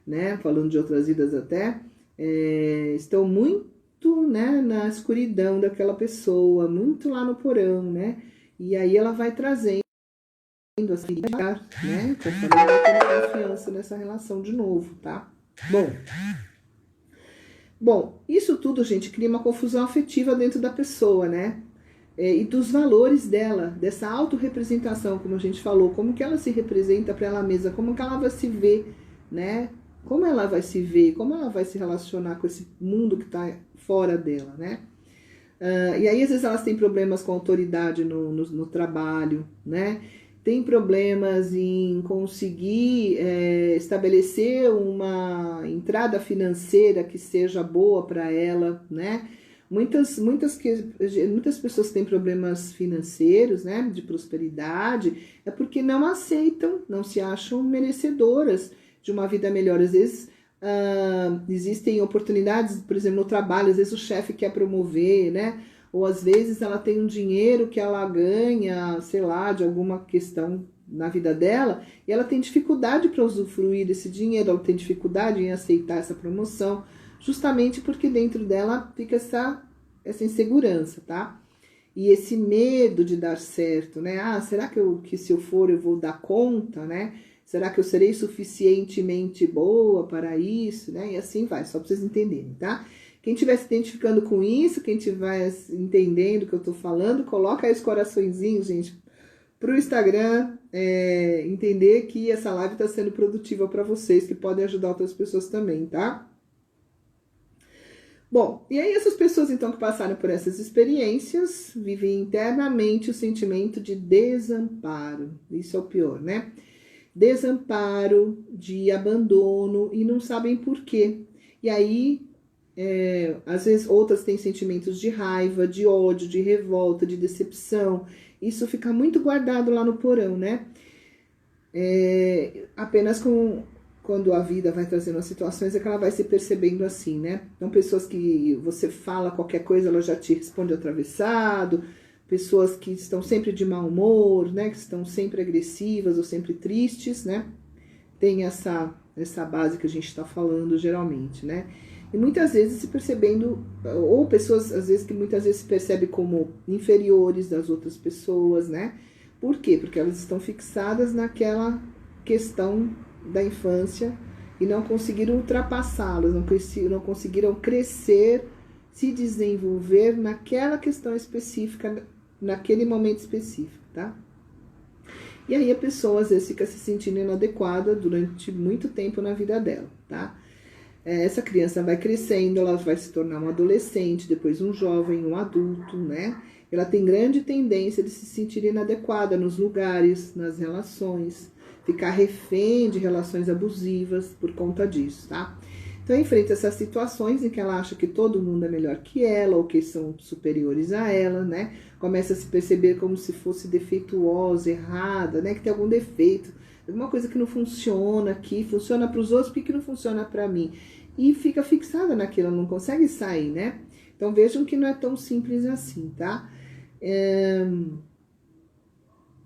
né, falando de outras vidas até, estão muito, né, na escuridão daquela pessoa, muito lá no porão, né, e aí ela vai trazendo assim, né? Conforme ela tem confiança nessa relação de novo, tá? Bom, isso tudo, gente, cria uma confusão afetiva dentro da pessoa, né? E dos valores dela, dessa autorrepresentação, como a gente falou, como que ela se representa para ela mesma, como que ela vai se ver, né? Como ela vai se ver, como ela vai se relacionar com esse mundo que está fora dela, né? E aí, às vezes, elas têm problemas com autoridade no trabalho, né? Tem problemas em conseguir estabelecer uma entrada financeira que seja boa para ela, né? Muitas pessoas têm problemas financeiros, né? De prosperidade, é porque não aceitam, não se acham merecedoras de uma vida melhor. Às vezes existem oportunidades, por exemplo, no trabalho, às vezes o chefe quer promover, né? Ou às vezes ela tem um dinheiro que ela ganha, sei lá, de alguma questão na vida dela, e ela tem dificuldade para usufruir desse dinheiro, ela tem dificuldade em aceitar essa promoção, justamente porque dentro dela fica essa insegurança, tá? E esse medo de dar certo, né? Será que se eu for eu vou dar conta, né? Será que eu serei suficientemente boa para isso, né? E assim vai, só para vocês entenderem, tá? Quem estiver se identificando com isso, quem estiver entendendo o que eu tô falando, coloca aí os coraçõezinhos, gente, pro Instagram entender que essa live tá sendo produtiva para vocês, que podem ajudar outras pessoas também, tá? Bom, e aí essas pessoas então que passaram por essas experiências vivem internamente o sentimento de desamparo. Isso é o pior, né? Desamparo, de abandono e não sabem por quê. E aí às vezes outras têm sentimentos de raiva, de ódio, de revolta, de decepção. Isso fica muito guardado lá no porão, né? Apenas quando a vida vai trazendo as situações é que ela vai se percebendo assim, né? Então, pessoas que você fala qualquer coisa, ela já te responde atravessado. pessoas que estão sempre de mau humor, né? Que estão sempre agressivas ou sempre tristes, né? Tem essa base que a gente está falando geralmente, né? E muitas vezes se percebendo, ou pessoas às vezes que muitas vezes se percebem como inferiores das outras pessoas, né? Por quê? Porque elas estão fixadas naquela questão da infância e não conseguiram ultrapassá-las, não conseguiram crescer, se desenvolver naquela questão específica, naquele momento específico, tá? E aí a pessoa às vezes fica se sentindo inadequada durante muito tempo na vida dela, tá? Essa criança vai crescendo, ela vai se tornar um adolescente, depois um jovem, um adulto, né? Ela tem grande tendência de se sentir inadequada nos lugares, nas relações, ficar refém de relações abusivas por conta disso, tá? Então, enfrenta essas situações em que ela acha que todo mundo é melhor que ela ou que são superiores a ela, né? Começa a se perceber como se fosse defeituosa, errada, né? Que tem algum defeito, alguma coisa que não funciona aqui, funciona para os outros, porque não funciona para mim. E fica fixada naquilo, não consegue sair, né? Então, vejam que não é tão simples assim, tá?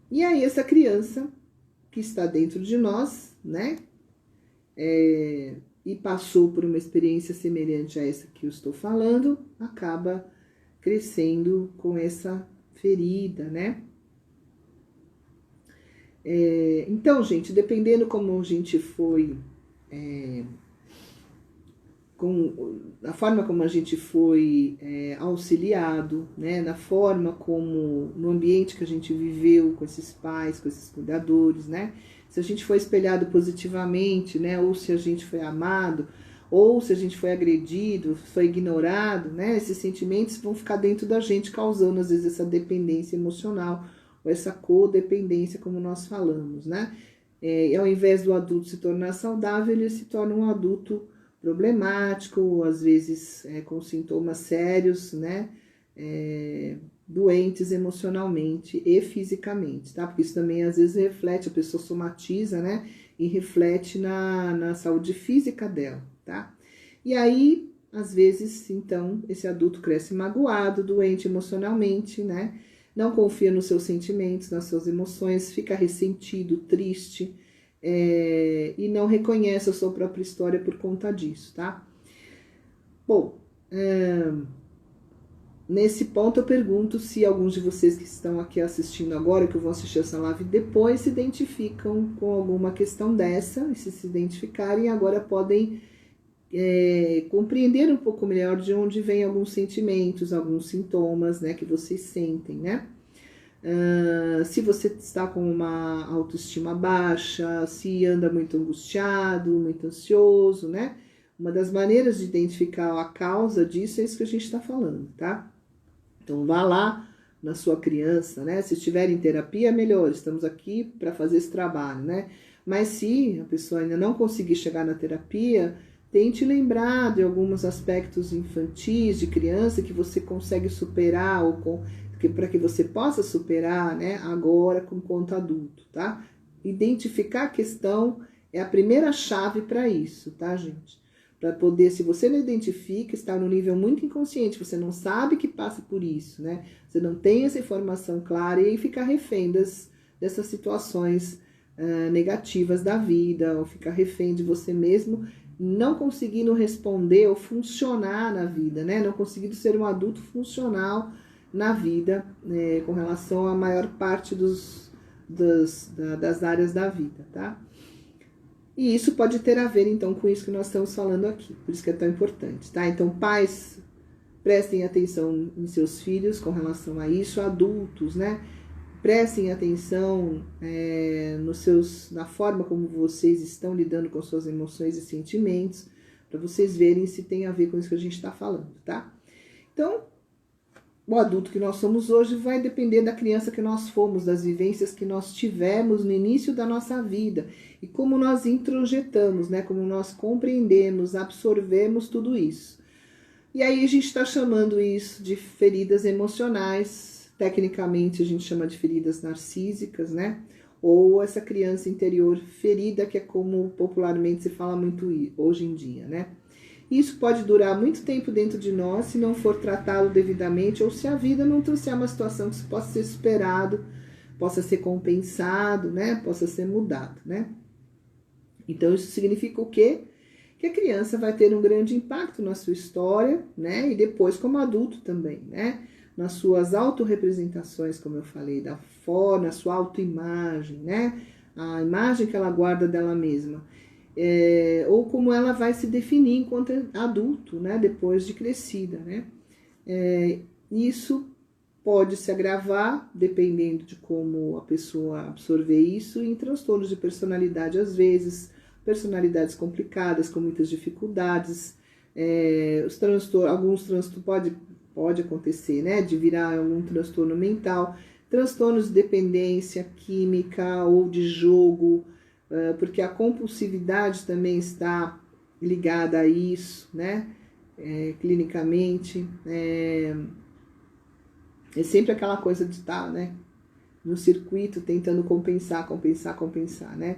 E aí, essa criança que está dentro de nós, né? E passou por uma experiência semelhante a essa que eu estou falando, acaba crescendo com essa ferida, né? Então, gente, dependendo como a gente foi, a forma como a gente foi auxiliado, né? Na forma como, no ambiente que a gente viveu com esses pais, com esses cuidadores, né? Se a gente foi espelhado positivamente, né? Ou se a gente foi amado, ou se a gente foi agredido, foi ignorado, né? Esses sentimentos vão ficar dentro da gente, causando às vezes essa dependência emocional, ou essa codependência, como nós falamos, né? E ao invés do adulto se tornar saudável, ele se torna um adulto problemático, às vezes com sintomas sérios, né? Doentes emocionalmente e fisicamente, tá? Porque isso também às vezes reflete, a pessoa somatiza, né? E reflete na saúde física dela, tá? E aí, às vezes, então, esse adulto cresce magoado, doente emocionalmente, né? Não confia nos seus sentimentos, nas suas emoções, fica ressentido, triste, e não reconhece a sua própria história por conta disso, tá? Bom, nesse ponto eu pergunto se alguns de vocês que estão aqui assistindo agora, que vão assistir essa live depois, se identificam com alguma questão dessa, e se identificarem, agora podem compreender um pouco melhor de onde vem alguns sentimentos, alguns sintomas, né, que vocês sentem, né? Se você está com uma autoestima baixa, se anda muito angustiado, muito ansioso, né? Uma das maneiras de identificar a causa disso é isso que a gente está falando, tá? Então, vá lá na sua criança, né? Se estiver em terapia, melhor, estamos aqui para fazer esse trabalho, né? Mas se a pessoa ainda não conseguir chegar na terapia, tente lembrar de alguns aspectos infantis, de criança, que você consegue superar, ou para que você possa superar, né, agora com conta adulto, tá? Identificar a questão é a primeira chave para isso, tá, gente? Para poder, se você não identifica, está no nível muito inconsciente, você não sabe que passa por isso, né? Você não tem essa informação clara e aí fica refém dessas situações negativas da vida, ou fica refém de você mesmo, não conseguindo responder ou funcionar na vida, né? Não conseguindo ser um adulto funcional na vida, com relação à maior parte das áreas da vida, tá? E isso pode ter a ver, então, com isso que nós estamos falando aqui, por isso que é tão importante, tá? Então, pais, prestem atenção em seus filhos com relação a isso, adultos, né? Prestem atenção na forma como vocês estão lidando com suas emoções e sentimentos, para vocês verem se tem a ver com isso que a gente está falando, tá? Então, o adulto que nós somos hoje vai depender da criança que nós fomos, das vivências que nós tivemos no início da nossa vida e como nós introjetamos, né? Como nós compreendemos, absorvemos tudo isso. E aí a gente está chamando isso de feridas emocionais, tecnicamente a gente chama de feridas narcísicas, né? Ou essa criança interior ferida, que é como popularmente se fala muito hoje em dia, né? E isso pode durar muito tempo dentro de nós se não for tratado devidamente ou se a vida não trouxer uma situação que possa ser superado, possa ser compensado, né? Possa ser mudado, né? Então isso significa o quê? Que a criança vai ter um grande impacto na sua história, né? E depois como adulto também, né? Nas suas autorrepresentações, como eu falei, da forma, na sua autoimagem, né? A imagem que ela guarda dela mesma. Ou como ela vai se definir enquanto adulto, né? Depois de crescida, né? Isso pode se agravar, dependendo de como a pessoa absorver isso, em transtornos de personalidade, às vezes, personalidades complicadas, com muitas dificuldades, alguns transtornos pode acontecer, né, de virar algum transtorno mental, transtornos de dependência química ou de jogo, porque a compulsividade também está ligada a isso, né, clinicamente, é sempre aquela coisa de estar, né, no circuito tentando compensar, né?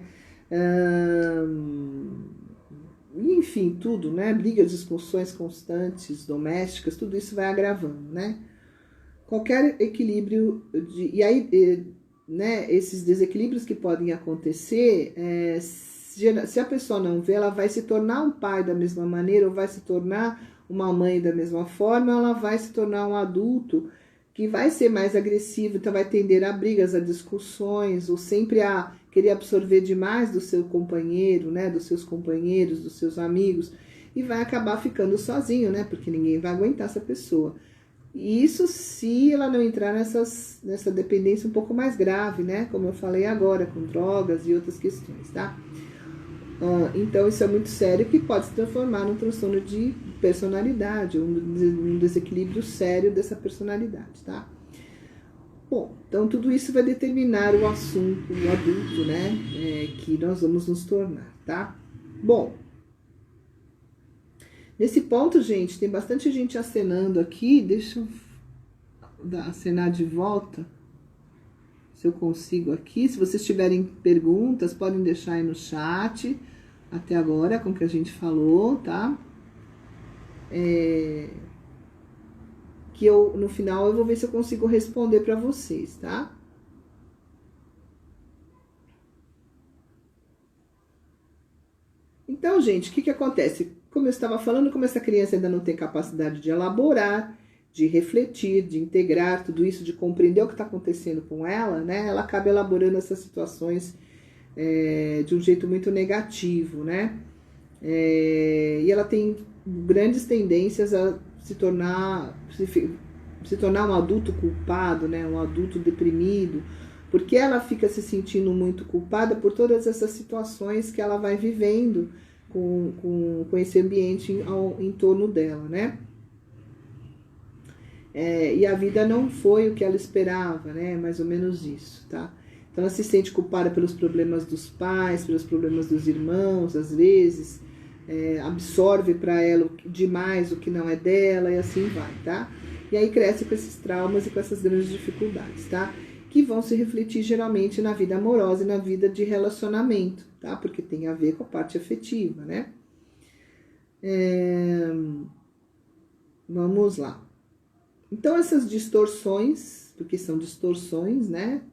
Enfim, tudo, né? Brigas, discussões constantes, domésticas, tudo isso vai agravando, né? Qualquer equilíbrio, e aí, né, esses desequilíbrios que podem acontecer, se a pessoa não vê, ela vai se tornar um pai da mesma maneira, ou vai se tornar uma mãe da mesma forma, ela vai se tornar um adulto que vai ser mais agressivo, então vai tender a brigas, a discussões, ou sempre a querer absorver demais do seu companheiro, né, dos seus companheiros, dos seus amigos, e vai acabar ficando sozinho, né, porque ninguém vai aguentar essa pessoa. E isso se ela não entrar nessa dependência um pouco mais grave, né, como eu falei agora, com drogas e outras questões, tá? Então isso é muito sério, que pode se transformar num transtorno de personalidade, um desequilíbrio sério dessa personalidade, tá? Bom, então tudo isso vai determinar o assunto, o adulto, né, que nós vamos nos tornar, tá? Bom, nesse ponto, gente, tem bastante gente acenando aqui, deixa eu acenar de volta, se eu consigo aqui. Se vocês tiverem perguntas, podem deixar aí no chat, até agora, com o que a gente falou, tá? Que eu, no final, eu vou ver se eu consigo responder para vocês, tá? Então, gente, o que acontece? Como eu estava falando, como essa criança ainda não tem capacidade de elaborar, de refletir, de integrar tudo isso, de compreender o que está acontecendo com ela, né? Ela acaba elaborando essas situações de um jeito muito negativo, né? E ela tem grandes tendências a se tornar um adulto culpado, né? Um adulto deprimido, porque ela fica se sentindo muito culpada por todas essas situações que ela vai vivendo com esse ambiente em torno dela, né? E a vida não foi o que ela esperava, né? Mais ou menos isso, tá? Então ela se sente culpada pelos problemas dos pais, pelos problemas dos irmãos, às vezes, absorve para ela demais o que não é dela e assim vai, tá? E aí cresce com esses traumas e com essas grandes dificuldades, tá? Que vão se refletir geralmente na vida amorosa e na vida de relacionamento, tá? Porque tem a ver com a parte afetiva, né? Vamos lá. Então essas distorções, porque são distorções, né?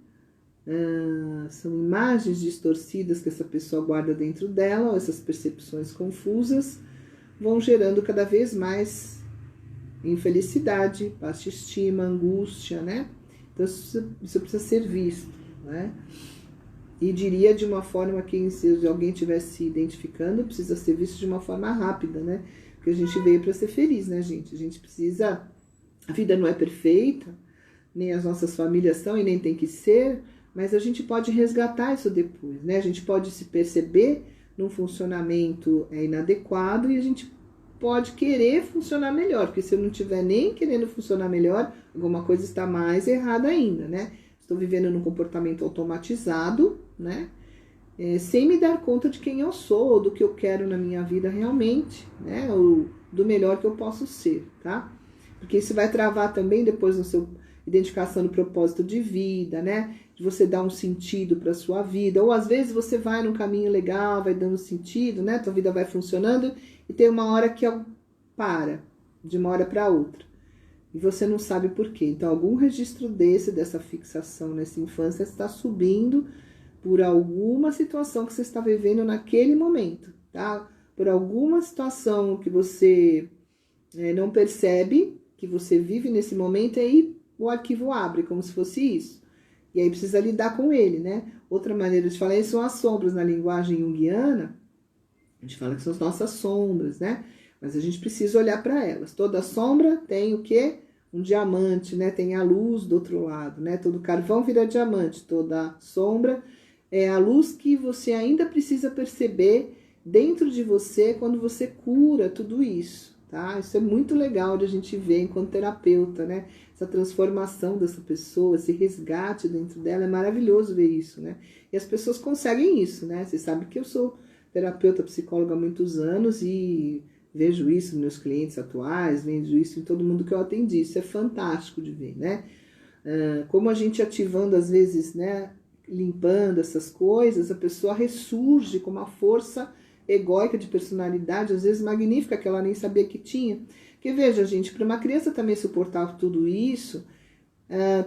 São imagens distorcidas que essa pessoa guarda dentro dela, ou essas percepções confusas, vão gerando cada vez mais infelicidade, baixa estima, angústia, né? Então isso precisa ser visto, né? E diria de uma forma que, se alguém estivesse se identificando, precisa ser visto de uma forma rápida, né? Porque a gente veio para ser feliz, né, gente? A gente precisa... A vida não é perfeita, nem as nossas famílias são e nem tem que ser, mas a gente pode resgatar isso depois, né? A gente pode se perceber num funcionamento inadequado e a gente pode querer funcionar melhor, porque se eu não estiver nem querendo funcionar melhor, alguma coisa está mais errada ainda, né? Estou vivendo num comportamento automatizado, né? Sem me dar conta de quem eu sou, ou do que eu quero na minha vida realmente, né? Ou do melhor que eu posso ser, tá? Porque isso vai travar também depois no seu... identificação do propósito de vida, né? De você dar um sentido para sua vida. Ou às vezes você vai num caminho legal, vai dando sentido, né? Tua vida vai funcionando e tem uma hora que para, de uma hora para outra. E você não sabe por quê. Então, algum registro dessa fixação nessa infância está subindo por alguma situação que você está vivendo naquele momento, tá? Por alguma situação que você não percebe, que você vive nesse momento, e aí o arquivo abre, como se fosse isso. E aí precisa lidar com ele, né? Outra maneira de falar isso são as sombras na linguagem junguiana. A gente fala que são as nossas sombras, né? Mas a gente precisa olhar para elas. Toda sombra tem o quê? Um diamante, né? Tem a luz do outro lado, né? Todo carvão vira diamante, toda sombra é a luz que você ainda precisa perceber dentro de você quando você cura tudo isso, tá? Isso é muito legal de a gente ver enquanto terapeuta, né? Essa transformação dessa pessoa, esse resgate dentro dela, é maravilhoso ver isso, né? E as pessoas conseguem isso, né? Você sabe que eu sou terapeuta, psicóloga há muitos anos e vejo isso nos meus clientes atuais, vejo isso em todo mundo que eu atendi. Isso é fantástico de ver, né? Como a gente ativando, às vezes, né? Limpando essas coisas, a pessoa ressurge com uma força egóica de personalidade, às vezes magnífica, que ela nem sabia que tinha. Porque veja, gente, para uma criança também suportar tudo isso,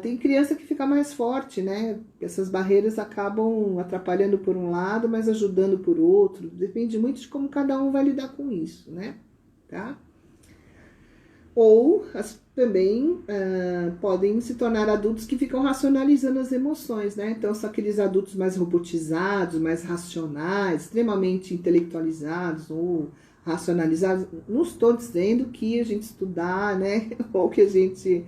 tem criança que fica mais forte, né? Essas barreiras acabam atrapalhando por um lado, mas ajudando por outro. Depende muito de como cada um vai lidar com isso, né? Tá? Ou também podem se tornar adultos que ficam racionalizando as emoções, né? Então, são aqueles adultos mais robotizados, mais racionais, extremamente intelectualizados ou racionalizados. Não estou dizendo que a gente estudar, né? Ou que a gente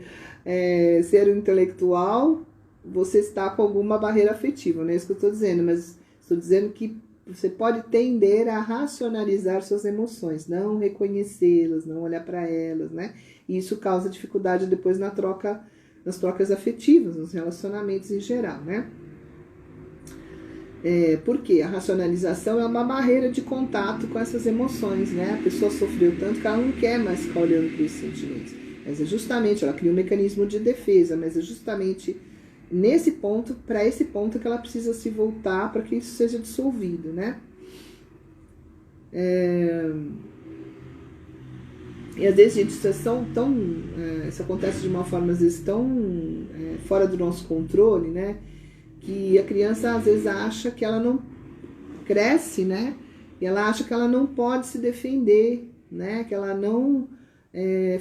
ser um intelectual, você está com alguma barreira afetiva, não é isso que eu estou dizendo, mas estou dizendo que você pode tender a racionalizar suas emoções, não reconhecê-las, não olhar para elas, né? E isso causa dificuldade depois nas trocas afetivas, nos relacionamentos em geral, né? Porque a racionalização é uma barreira de contato com essas emoções, né? A pessoa sofreu tanto que ela não quer mais ficar olhando para esses sentimentos. Mas é justamente, ela cria um mecanismo de defesa, mas é justamente nesse ponto, para esse ponto que ela precisa se voltar para que isso seja dissolvido, né? E às vezes, gente, isso acontece de uma forma, às vezes, tão fora do nosso controle, né? Que a criança, às vezes, acha que ela não cresce, né? E ela acha que ela não pode se defender, né? Que ela não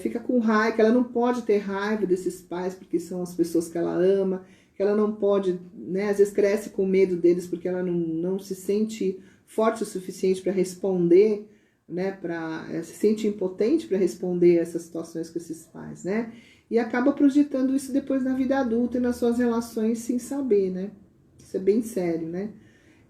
fica com raiva, que ela não pode ter raiva desses pais porque são as pessoas que ela ama, que ela não pode, né? Às vezes cresce com medo deles porque ela não se sente forte o suficiente para responder, né? Se sente impotente para responder a essas situações com esses pais, né? E acaba projetando isso depois na vida adulta e nas suas relações sem saber, né? Isso é bem sério, né?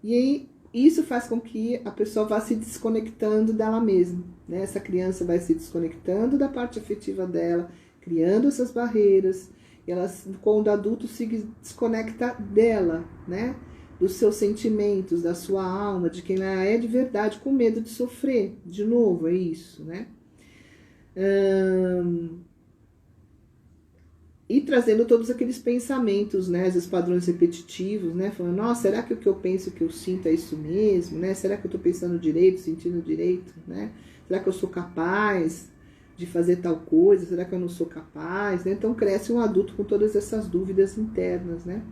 E aí, isso faz com que a pessoa vá se desconectando dela mesma, né? Essa criança vai se desconectando da parte afetiva dela, criando essas barreiras, e ela, quando adulto, se desconecta dela, né? Dos seus sentimentos, da sua alma, de quem ela é de verdade, com medo de sofrer. De novo, é isso, né? E trazendo todos aqueles pensamentos, né? Esses padrões repetitivos, né? Falando, nossa, será que o que eu penso, o que eu sinto é isso mesmo, né? Será que eu estou pensando direito, sentindo direito, né? Será que eu sou capaz de fazer tal coisa? Será que eu não sou capaz? Né? Então cresce um adulto com todas essas dúvidas internas, né?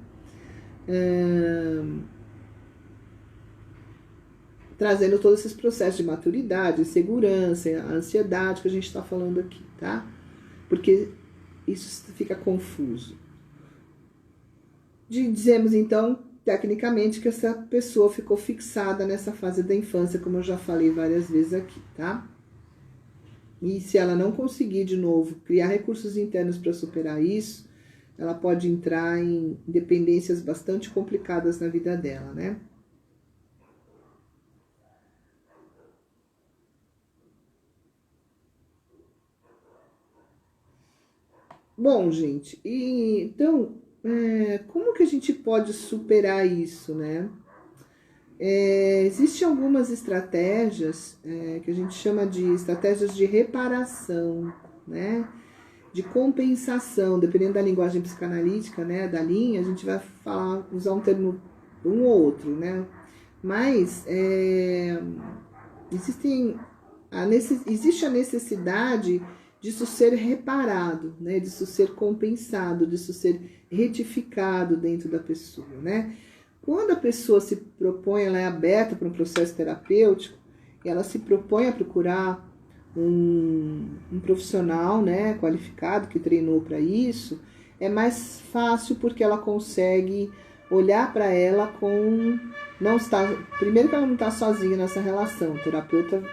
Trazendo todos esses processos de maturidade, segurança, a ansiedade que a gente está falando aqui, tá? Porque isso fica confuso. Dizemos, então, tecnicamente, que essa pessoa ficou fixada nessa fase da infância, como eu já falei várias vezes aqui, tá? E se ela não conseguir, de novo, criar recursos internos para superar isso, ela pode entrar em dependências bastante complicadas na vida dela, né? Bom, gente, então, como que a gente pode superar isso, né? Existem algumas estratégias que a gente chama de estratégias de reparação, né? de compensação, dependendo da linguagem psicanalítica, né, da linha, a gente vai usar um termo um ou outro, né? Mas existe a necessidade disso ser reparado, né? Disso ser compensado, disso ser retificado dentro da pessoa, né? Quando a pessoa se propõe, ela é aberta para um processo terapêutico, e ela se propõe a procurar um profissional, né, qualificado, que treinou para isso, é mais fácil porque ela consegue olhar para ela primeiro que ela não está sozinha nessa relação, o terapeuta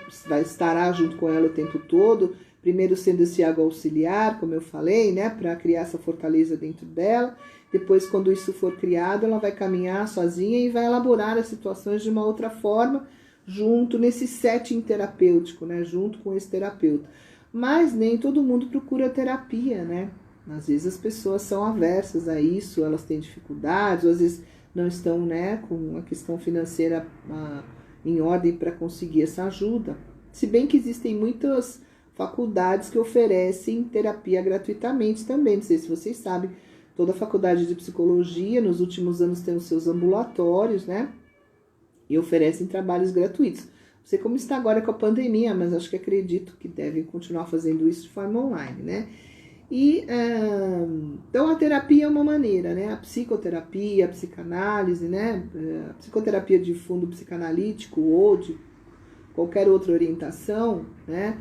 estará junto com ela o tempo todo, primeiro sendo esse ego auxiliar, como eu falei, né, para criar essa fortaleza dentro dela, depois quando isso for criado, ela vai caminhar sozinha e vai elaborar as situações de uma outra forma, junto nesse setting terapêutico, né, junto com esse terapeuta. Mas nem todo mundo procura terapia, né? Às vezes as pessoas são aversas a isso, elas têm dificuldades, ou às vezes não estão, né, com a questão financeira em ordem para conseguir essa ajuda. Se bem que existem muitas faculdades que oferecem terapia gratuitamente também. Não sei se vocês sabem, toda a faculdade de psicologia, nos últimos anos, tem os seus ambulatórios, né? E oferecem trabalhos gratuitos. Não sei como está agora com a pandemia, mas acho que acredito que devem continuar fazendo isso de forma online, né? Então a terapia é uma maneira, né? A psicoterapia, a psicanálise, né? A psicoterapia de fundo psicanalítico ou de qualquer outra orientação, né?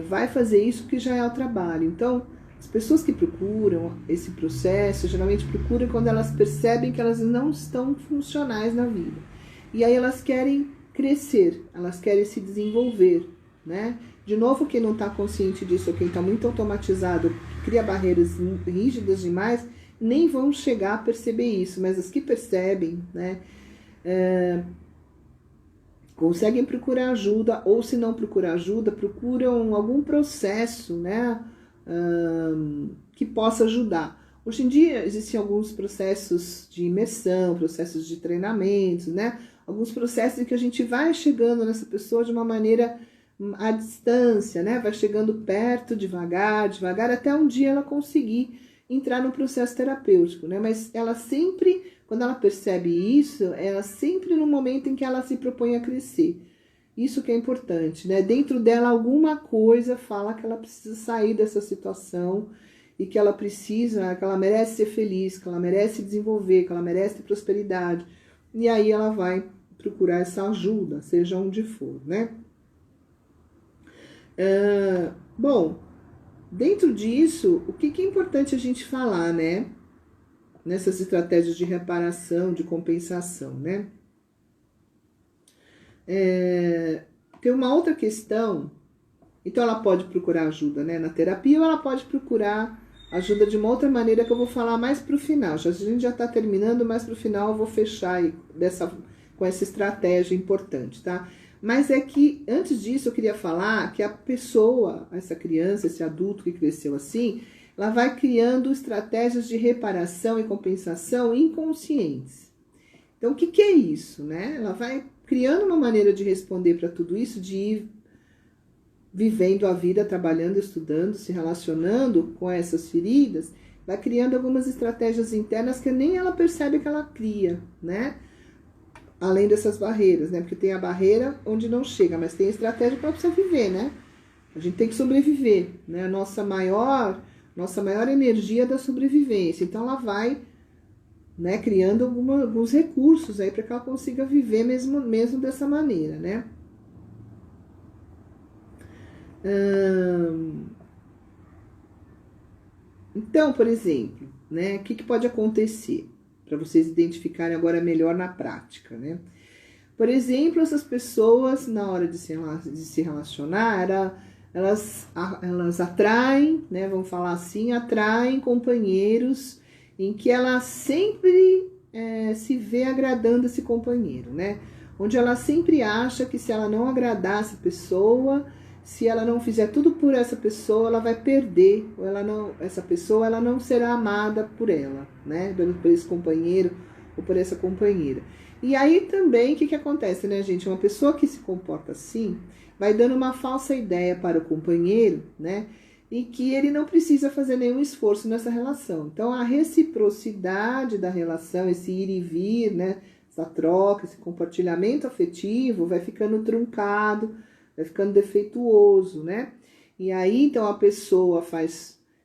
Vai fazer isso que já é o trabalho. Então, as pessoas que procuram esse processo, geralmente procuram quando elas percebem que elas não estão funcionais na vida. E aí elas querem crescer, elas querem se desenvolver, né? De novo, quem não está consciente disso, ou quem está muito automatizado, cria barreiras rígidas demais, nem vão chegar a perceber isso. Mas as que percebem, né, conseguem procurar ajuda, ou se não procurar ajuda, procuram algum processo, né, que possa ajudar. Hoje em dia existem alguns processos de imersão, processos de treinamento, né, alguns processos em que a gente vai chegando nessa pessoa de uma maneira à distância, né, vai chegando perto, devagar, até um dia ela conseguir entrar no processo terapêutico, né, mas ela sempre, quando ela percebe isso, ela sempre no momento em que ela se propõe a crescer. Isso que é importante, né? Dentro dela alguma coisa fala que ela precisa sair dessa situação e que ela precisa, que ela merece ser feliz, que ela merece desenvolver, que ela merece ter prosperidade. E aí ela vai procurar essa ajuda, seja onde for, né? Bom, dentro disso, o que é importante a gente falar, né? Nessas estratégias de reparação, de compensação, né? Tem uma outra questão. Então ela pode procurar ajuda, né, na terapia, ou ela pode procurar ajuda de uma outra maneira que eu vou falar mais pro final. A gente já está terminando, mas pro final eu vou fechar aí com essa estratégia importante, tá? Mas é que, antes disso, eu queria falar que a pessoa, essa criança, esse adulto que cresceu assim, ela vai criando estratégias de reparação e compensação inconscientes. Então, o que é isso, né? Ela vai criando uma maneira de responder para tudo isso, de ir vivendo a vida, trabalhando, estudando, se relacionando com essas feridas, vai criando algumas estratégias internas que nem ela percebe que ela cria, né? Além dessas barreiras, né? Porque tem a barreira onde não chega, mas tem a estratégia para você viver, né? A gente tem que sobreviver, né? A nossa maior energia é da sobrevivência. Então ela vai, né, criando alguns recursos aí para que ela consiga viver mesmo dessa maneira, né? Então, por exemplo, né, o que pode acontecer? Para vocês identificarem agora melhor na prática, né? Por exemplo, essas pessoas, na hora de se relacionar, elas atraem, né, vamos falar assim, atraem companheiros em que ela sempre se vê agradando esse companheiro, né? Onde ela sempre acha que se ela não agradar essa pessoa, se ela não fizer tudo por essa pessoa, ela vai perder, ou essa pessoa ela não será amada por ela, né? Por esse companheiro ou por essa companheira. E aí também, o que acontece, né, gente? Uma pessoa que se comporta assim, vai dando uma falsa ideia para o companheiro, né? e que ele não precisa fazer nenhum esforço nessa relação. Então, a reciprocidade da relação, esse ir e vir, né, essa troca, esse compartilhamento afetivo vai ficando truncado, vai ficando defeituoso, né? E aí, então, a pessoa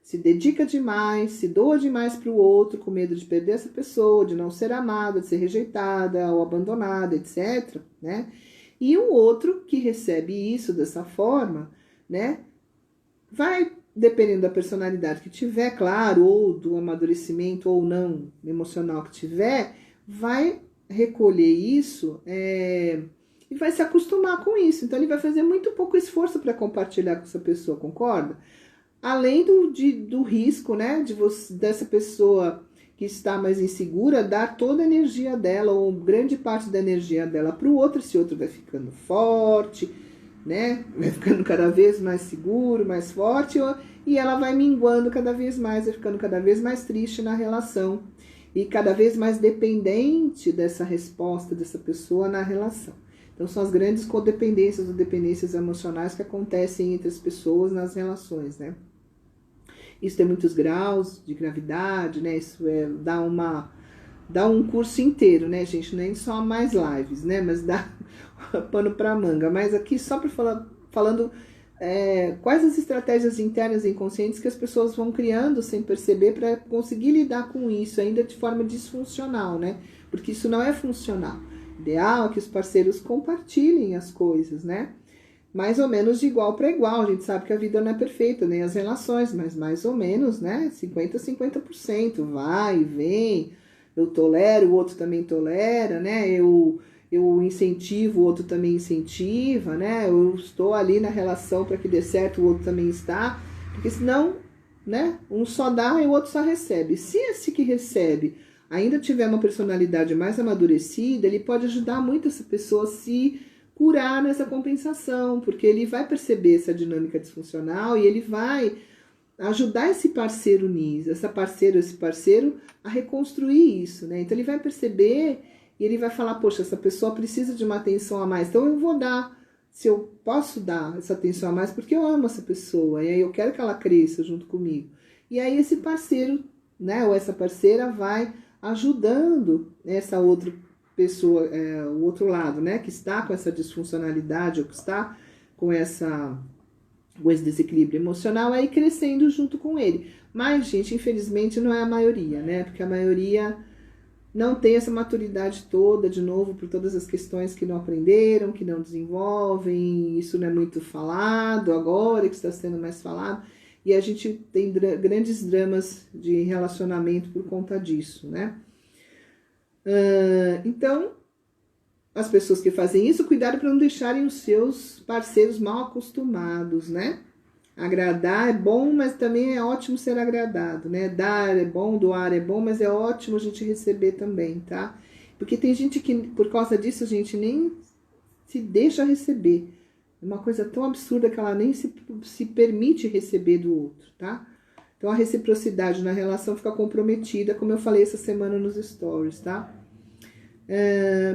se dedica demais, se doa demais para o outro, com medo de perder essa pessoa, de não ser amada, de ser rejeitada ou abandonada, etc, né? E o outro que recebe isso dessa forma, né, vai, dependendo da personalidade que tiver, claro, ou do amadurecimento ou não emocional que tiver, vai recolher isso e vai se acostumar com isso. Então, ele vai fazer muito pouco esforço para compartilhar com essa pessoa, concorda? Além do risco, né, dessa pessoa que está mais insegura, dar toda a energia dela, ou grande parte da energia dela para o outro, esse outro vai ficando forte, né, vai ficando cada vez mais seguro, mais forte, e ela vai minguando cada vez mais, vai ficando cada vez mais triste na relação, e cada vez mais dependente dessa resposta dessa pessoa na relação. Então, são as grandes codependências ou dependências emocionais que acontecem entre as pessoas nas relações, né? Isso tem muitos graus de gravidade, né? Isso dá um curso inteiro, né, gente? Nem só mais lives, né? Mas dá pano para manga. Mas aqui só para falando quais as estratégias internas e inconscientes que as pessoas vão criando sem perceber para conseguir lidar com isso, ainda de forma disfuncional, né? Porque isso não é funcional. O ideal é que os parceiros compartilhem as coisas, né? Mais ou menos de igual para igual. A gente sabe que a vida não é perfeita, nem as relações, mas mais ou menos, né? 50-50%. Vai e vem. Eu tolero, o outro também tolera, né? Eu incentivo, o outro também incentiva, né? Eu estou ali na relação para que dê certo, o outro também está. Porque senão, né? Um só dá e o outro só recebe. Se esse que recebe ainda tiver uma personalidade mais amadurecida, ele pode ajudar muito essa pessoa a se curar nessa compensação, porque ele vai perceber essa dinâmica disfuncional e ele vai ajudar esse parceiro nisso, esse parceiro a reconstruir isso, né? Então ele vai perceber e ele vai falar, poxa, essa pessoa precisa de uma atenção a mais, então eu vou dar, se eu posso dar essa atenção a mais, porque eu amo essa pessoa, e aí eu quero que ela cresça junto comigo. E aí esse parceiro, né, ou essa parceira vai ajudando essa outra pessoa, o outro lado, né, que está com essa disfuncionalidade ou que está com esse desequilíbrio emocional, aí crescendo junto com ele. Mas, gente, infelizmente não é a maioria, né, porque a maioria não tem essa maturidade toda, de novo, por todas as questões que não aprenderam, que não desenvolvem, isso não é muito falado agora, que está sendo mais falado, e a gente tem grandes dramas de relacionamento por conta disso, né? Então, as pessoas que fazem isso, cuidado para não deixarem os seus parceiros mal acostumados, né? Agradar é bom, mas também é ótimo ser agradado, né? Dar é bom, doar é bom, mas é ótimo a gente receber também, tá? Porque tem gente que, por causa disso, a gente nem se deixa receber. É uma coisa tão absurda que ela nem se permite receber do outro, tá? Então, a reciprocidade na relação fica comprometida, como eu falei essa semana nos stories, tá?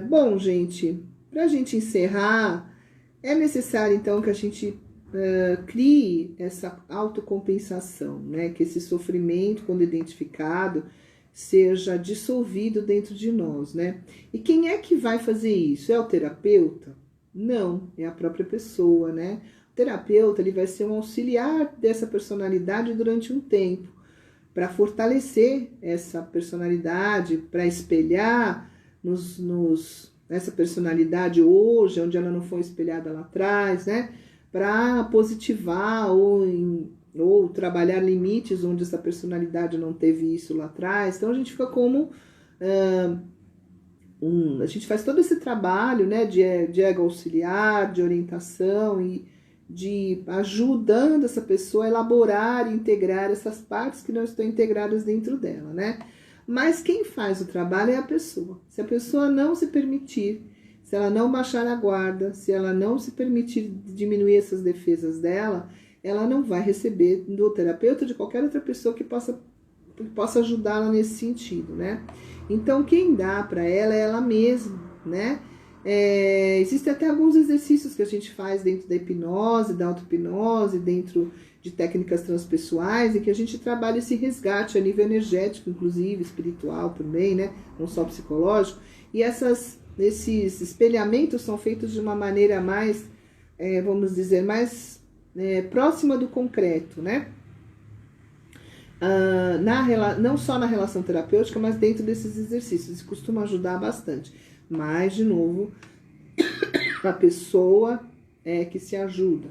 Bom, gente, pra gente encerrar, é necessário, então, que a gente crie essa autocompensação, né? Que esse sofrimento, quando identificado, seja dissolvido dentro de nós, né? E quem é que vai fazer isso? É o terapeuta? Não, é a própria pessoa, né? O terapeuta, ele vai ser um auxiliar dessa personalidade durante um tempo, para fortalecer essa personalidade, para espelhar essa personalidade hoje, onde ela não foi espelhada lá atrás, né? Para positivar ou trabalhar limites onde essa personalidade não teve isso lá atrás. Então a gente fica como a gente faz todo esse trabalho, né, de ego auxiliar, de orientação e de ajudando essa pessoa a elaborar e integrar essas partes que não estão integradas dentro dela, né? Mas quem faz o trabalho é a pessoa. Se a pessoa não se permitir, se ela não baixar a guarda, se ela não se permitir diminuir essas defesas dela, ela não vai receber do terapeuta ou de qualquer outra pessoa que possa ajudá-la nesse sentido, né? Então, quem dá para ela é ela mesma, né? Existem até alguns exercícios que a gente faz dentro da hipnose, da auto-hipnose, dentro de técnicas transpessoais, em que a gente trabalha esse resgate a nível energético, inclusive espiritual também, né? Não só psicológico. E esses espelhamentos são feitos de uma maneira mais, vamos dizer, mais próxima do concreto, né? Não só na relação terapêutica, mas dentro desses exercícios. Isso costuma ajudar bastante. Mas, de novo, a pessoa é que se ajuda.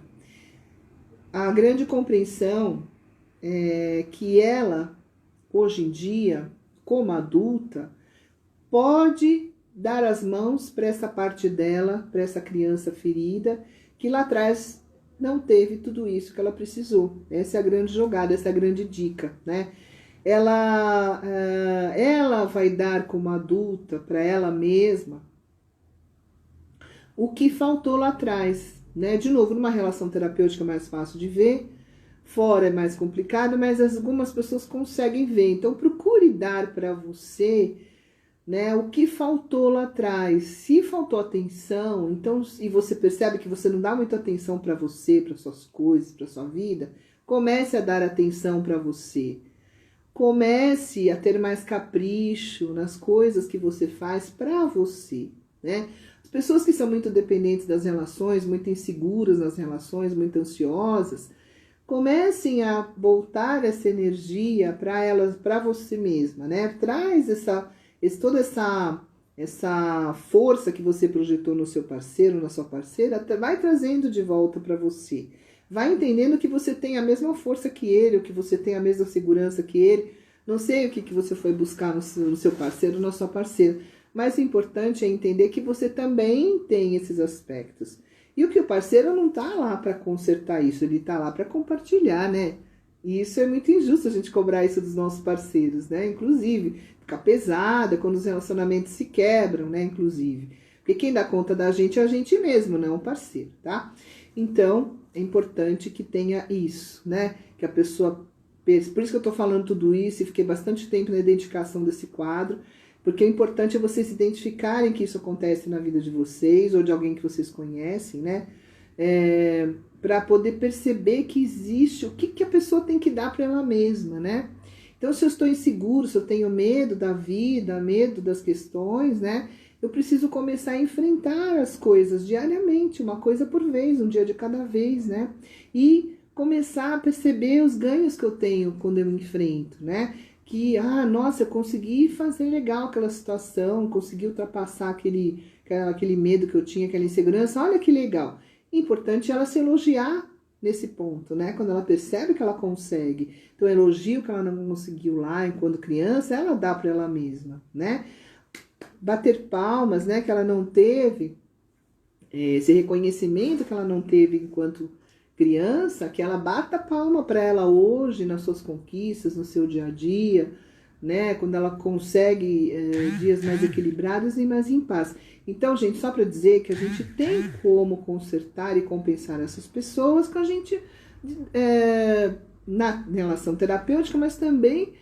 A grande compreensão é que ela, hoje em dia, como adulta, pode dar as mãos para essa parte dela, para essa criança ferida, que lá atrás não teve tudo isso que ela precisou. Essa é a grande jogada, essa é a grande dica, né? Ela vai dar como adulta para ela mesma o que faltou lá atrás, né? De novo, numa relação terapêutica é mais fácil de ver, fora é mais complicado, mas algumas pessoas conseguem ver. Então, procure dar para você, né, o que faltou lá atrás. Se faltou atenção, então, e você percebe que você não dá muita atenção para você, para suas coisas, para sua vida, comece a dar atenção para você. Comece a ter mais capricho nas coisas que você faz para você, né? As pessoas que são muito dependentes das relações, muito inseguras nas relações, muito ansiosas, comecem a voltar essa energia para elas, para você mesma, né? Traz toda essa força que você projetou no seu parceiro, na sua parceira, vai trazendo de volta para você. Vai entendendo que você tem a mesma força que ele, ou que você tem a mesma segurança que ele. Não sei o que você foi buscar no seu parceiro, na sua parceira, mas o importante é entender que você também tem esses aspectos. E o que o parceiro não tá lá para consertar isso, ele tá lá para compartilhar, né? E isso é muito injusto a gente cobrar isso dos nossos parceiros, né? Inclusive, fica pesada quando os relacionamentos se quebram, né? Inclusive. Porque quem dá conta da gente é a gente mesmo, não o parceiro, tá? Então, é importante que tenha isso, né? Que a pessoa... Por isso que eu tô falando tudo isso e fiquei bastante tempo na identificação desse quadro, porque o importante é vocês identificarem que isso acontece na vida de vocês ou de alguém que vocês conhecem, né? Para poder perceber que existe, o que a pessoa tem que dar para ela mesma, né? Então, se eu estou inseguro, se eu tenho medo da vida, medo das questões, né? Eu preciso começar a enfrentar as coisas diariamente, uma coisa por vez, um dia de cada vez, né? E começar a perceber os ganhos que eu tenho quando eu enfrento, né? Que, nossa, eu consegui fazer legal aquela situação, consegui ultrapassar aquele medo que eu tinha, aquela insegurança, olha que legal. Importante ela se elogiar nesse ponto, né? Quando ela percebe que ela consegue. Então, elogio que ela não conseguiu lá enquanto criança, ela dá para ela mesma, né? Bater palmas, né? Que ela não teve, esse reconhecimento que ela não teve enquanto criança, que ela bata palma para ela hoje, nas suas conquistas, no seu dia a dia, né? Quando ela consegue dias mais equilibrados e mais em paz. Então, gente, só para dizer que a gente tem como consertar e compensar essas pessoas com a gente na relação terapêutica, mas também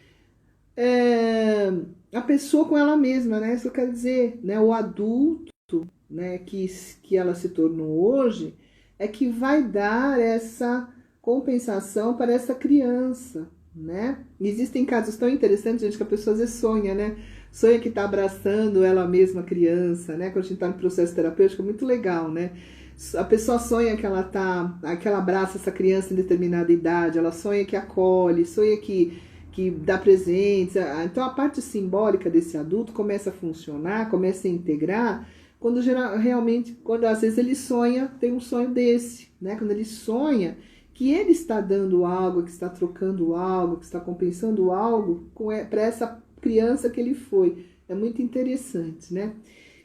a pessoa com ela mesma, né? Isso quer dizer, né? O adulto, né? Que ela se tornou hoje é que vai dar essa compensação para essa criança, né? Existem casos tão interessantes, gente, que a pessoa às vezes sonha, né? Sonha que está abraçando ela mesma, criança, né? Quando a gente está no processo terapêutico, é muito legal, né? A pessoa sonha que ela abraça essa criança em determinada idade, ela sonha que acolhe, sonha que dá presentes. Então a parte simbólica desse adulto começa a funcionar, começa a integrar, quando às vezes ele sonha, tem um sonho desse, né? Quando ele sonha que ele está dando algo, que está trocando algo, que está compensando algo para essa criança que ele foi. É muito interessante, né?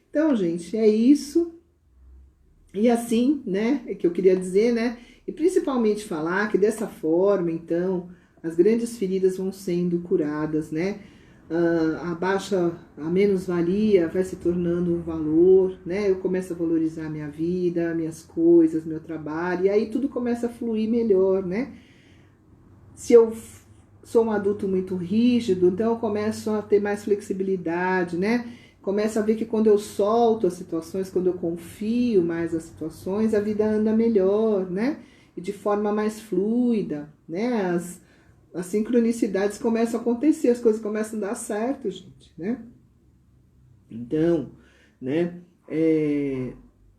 Então, gente, é isso. E assim, né, é que eu queria dizer, né? E principalmente falar que dessa forma, então, as grandes feridas vão sendo curadas, né? A menos-valia vai se tornando um valor, né? Eu começo a valorizar minha vida, minhas coisas, meu trabalho, e aí tudo começa a fluir melhor, né? Se eu sou um adulto muito rígido, então eu começo a ter mais flexibilidade, né? começa a ver que quando eu solto as situações, quando eu confio mais as situações, a vida anda melhor, né? E de forma mais fluida, né? As sincronicidades começam a acontecer, as coisas começam a dar certo, gente, né? Então, né?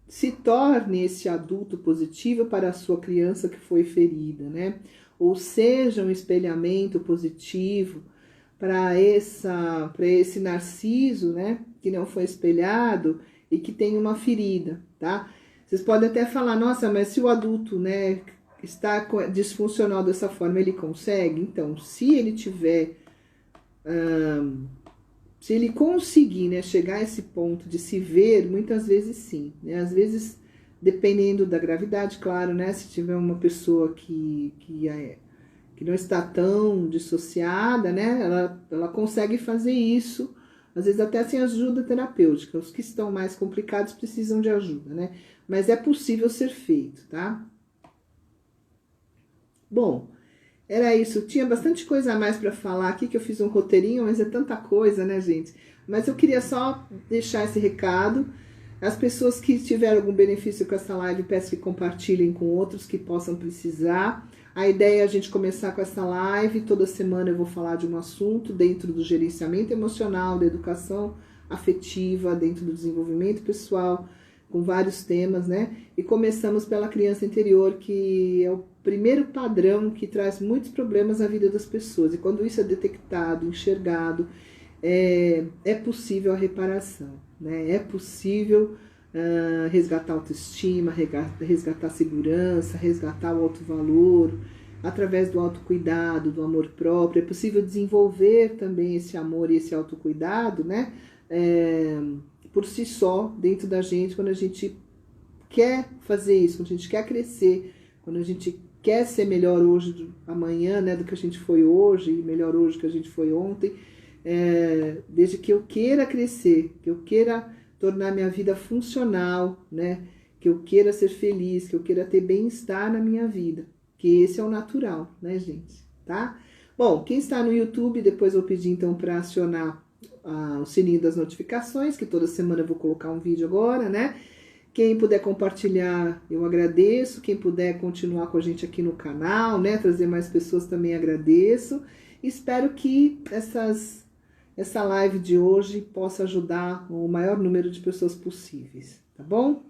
Se torne esse adulto positivo para a sua criança que foi ferida, né? Ou seja, um espelhamento positivo para esse narciso, né? Que não foi espelhado e que tem uma ferida, tá? Vocês podem até falar, nossa, mas se o adulto, né, está disfuncional dessa forma, ele consegue? Então, se ele tiver, se ele conseguir, né, chegar a esse ponto de se ver, muitas vezes sim, né? Às vezes, dependendo da gravidade, claro, né? Se tiver uma pessoa que não está tão dissociada, né? Ela consegue fazer isso, às vezes até sem ajuda terapêutica. Os que estão mais complicados precisam de ajuda, né? Mas é possível ser feito, tá? Bom, era isso. Tinha bastante coisa a mais para falar aqui, que eu fiz um roteirinho, mas é tanta coisa, né, gente? Mas eu queria só deixar esse recado. As pessoas que tiveram algum benefício com essa live, peço que compartilhem com outros que possam precisar. A ideia é a gente começar com essa live. Toda semana eu vou falar de um assunto dentro do gerenciamento emocional, da educação afetiva, dentro do desenvolvimento pessoal, com vários temas, né? E começamos pela criança interior, que é o primeiro padrão que traz muitos problemas na vida das pessoas. E quando isso é detectado, enxergado, é possível a reparação, né? É possível resgatar a autoestima, resgatar a segurança, resgatar o autovalor, através do autocuidado, do amor próprio. É possível desenvolver também esse amor e esse autocuidado, né? Por si só, dentro da gente, quando a gente quer fazer isso, quando a gente quer crescer, quando a gente quer ser melhor hoje, amanhã, né, do que a gente foi hoje, e melhor hoje do que a gente foi ontem, desde que eu queira crescer, que eu queira tornar minha vida funcional, né, que eu queira ser feliz, que eu queira ter bem-estar na minha vida, que esse é o natural, né, gente, tá? Bom, quem está no YouTube, depois eu vou pedir então para acionar o sininho das notificações, que toda semana eu vou colocar um vídeo agora, né? Quem puder compartilhar, eu agradeço. Quem puder continuar com a gente aqui no canal, né? Trazer mais pessoas também agradeço. Espero que essa live de hoje possa ajudar o maior número de pessoas possíveis, tá bom?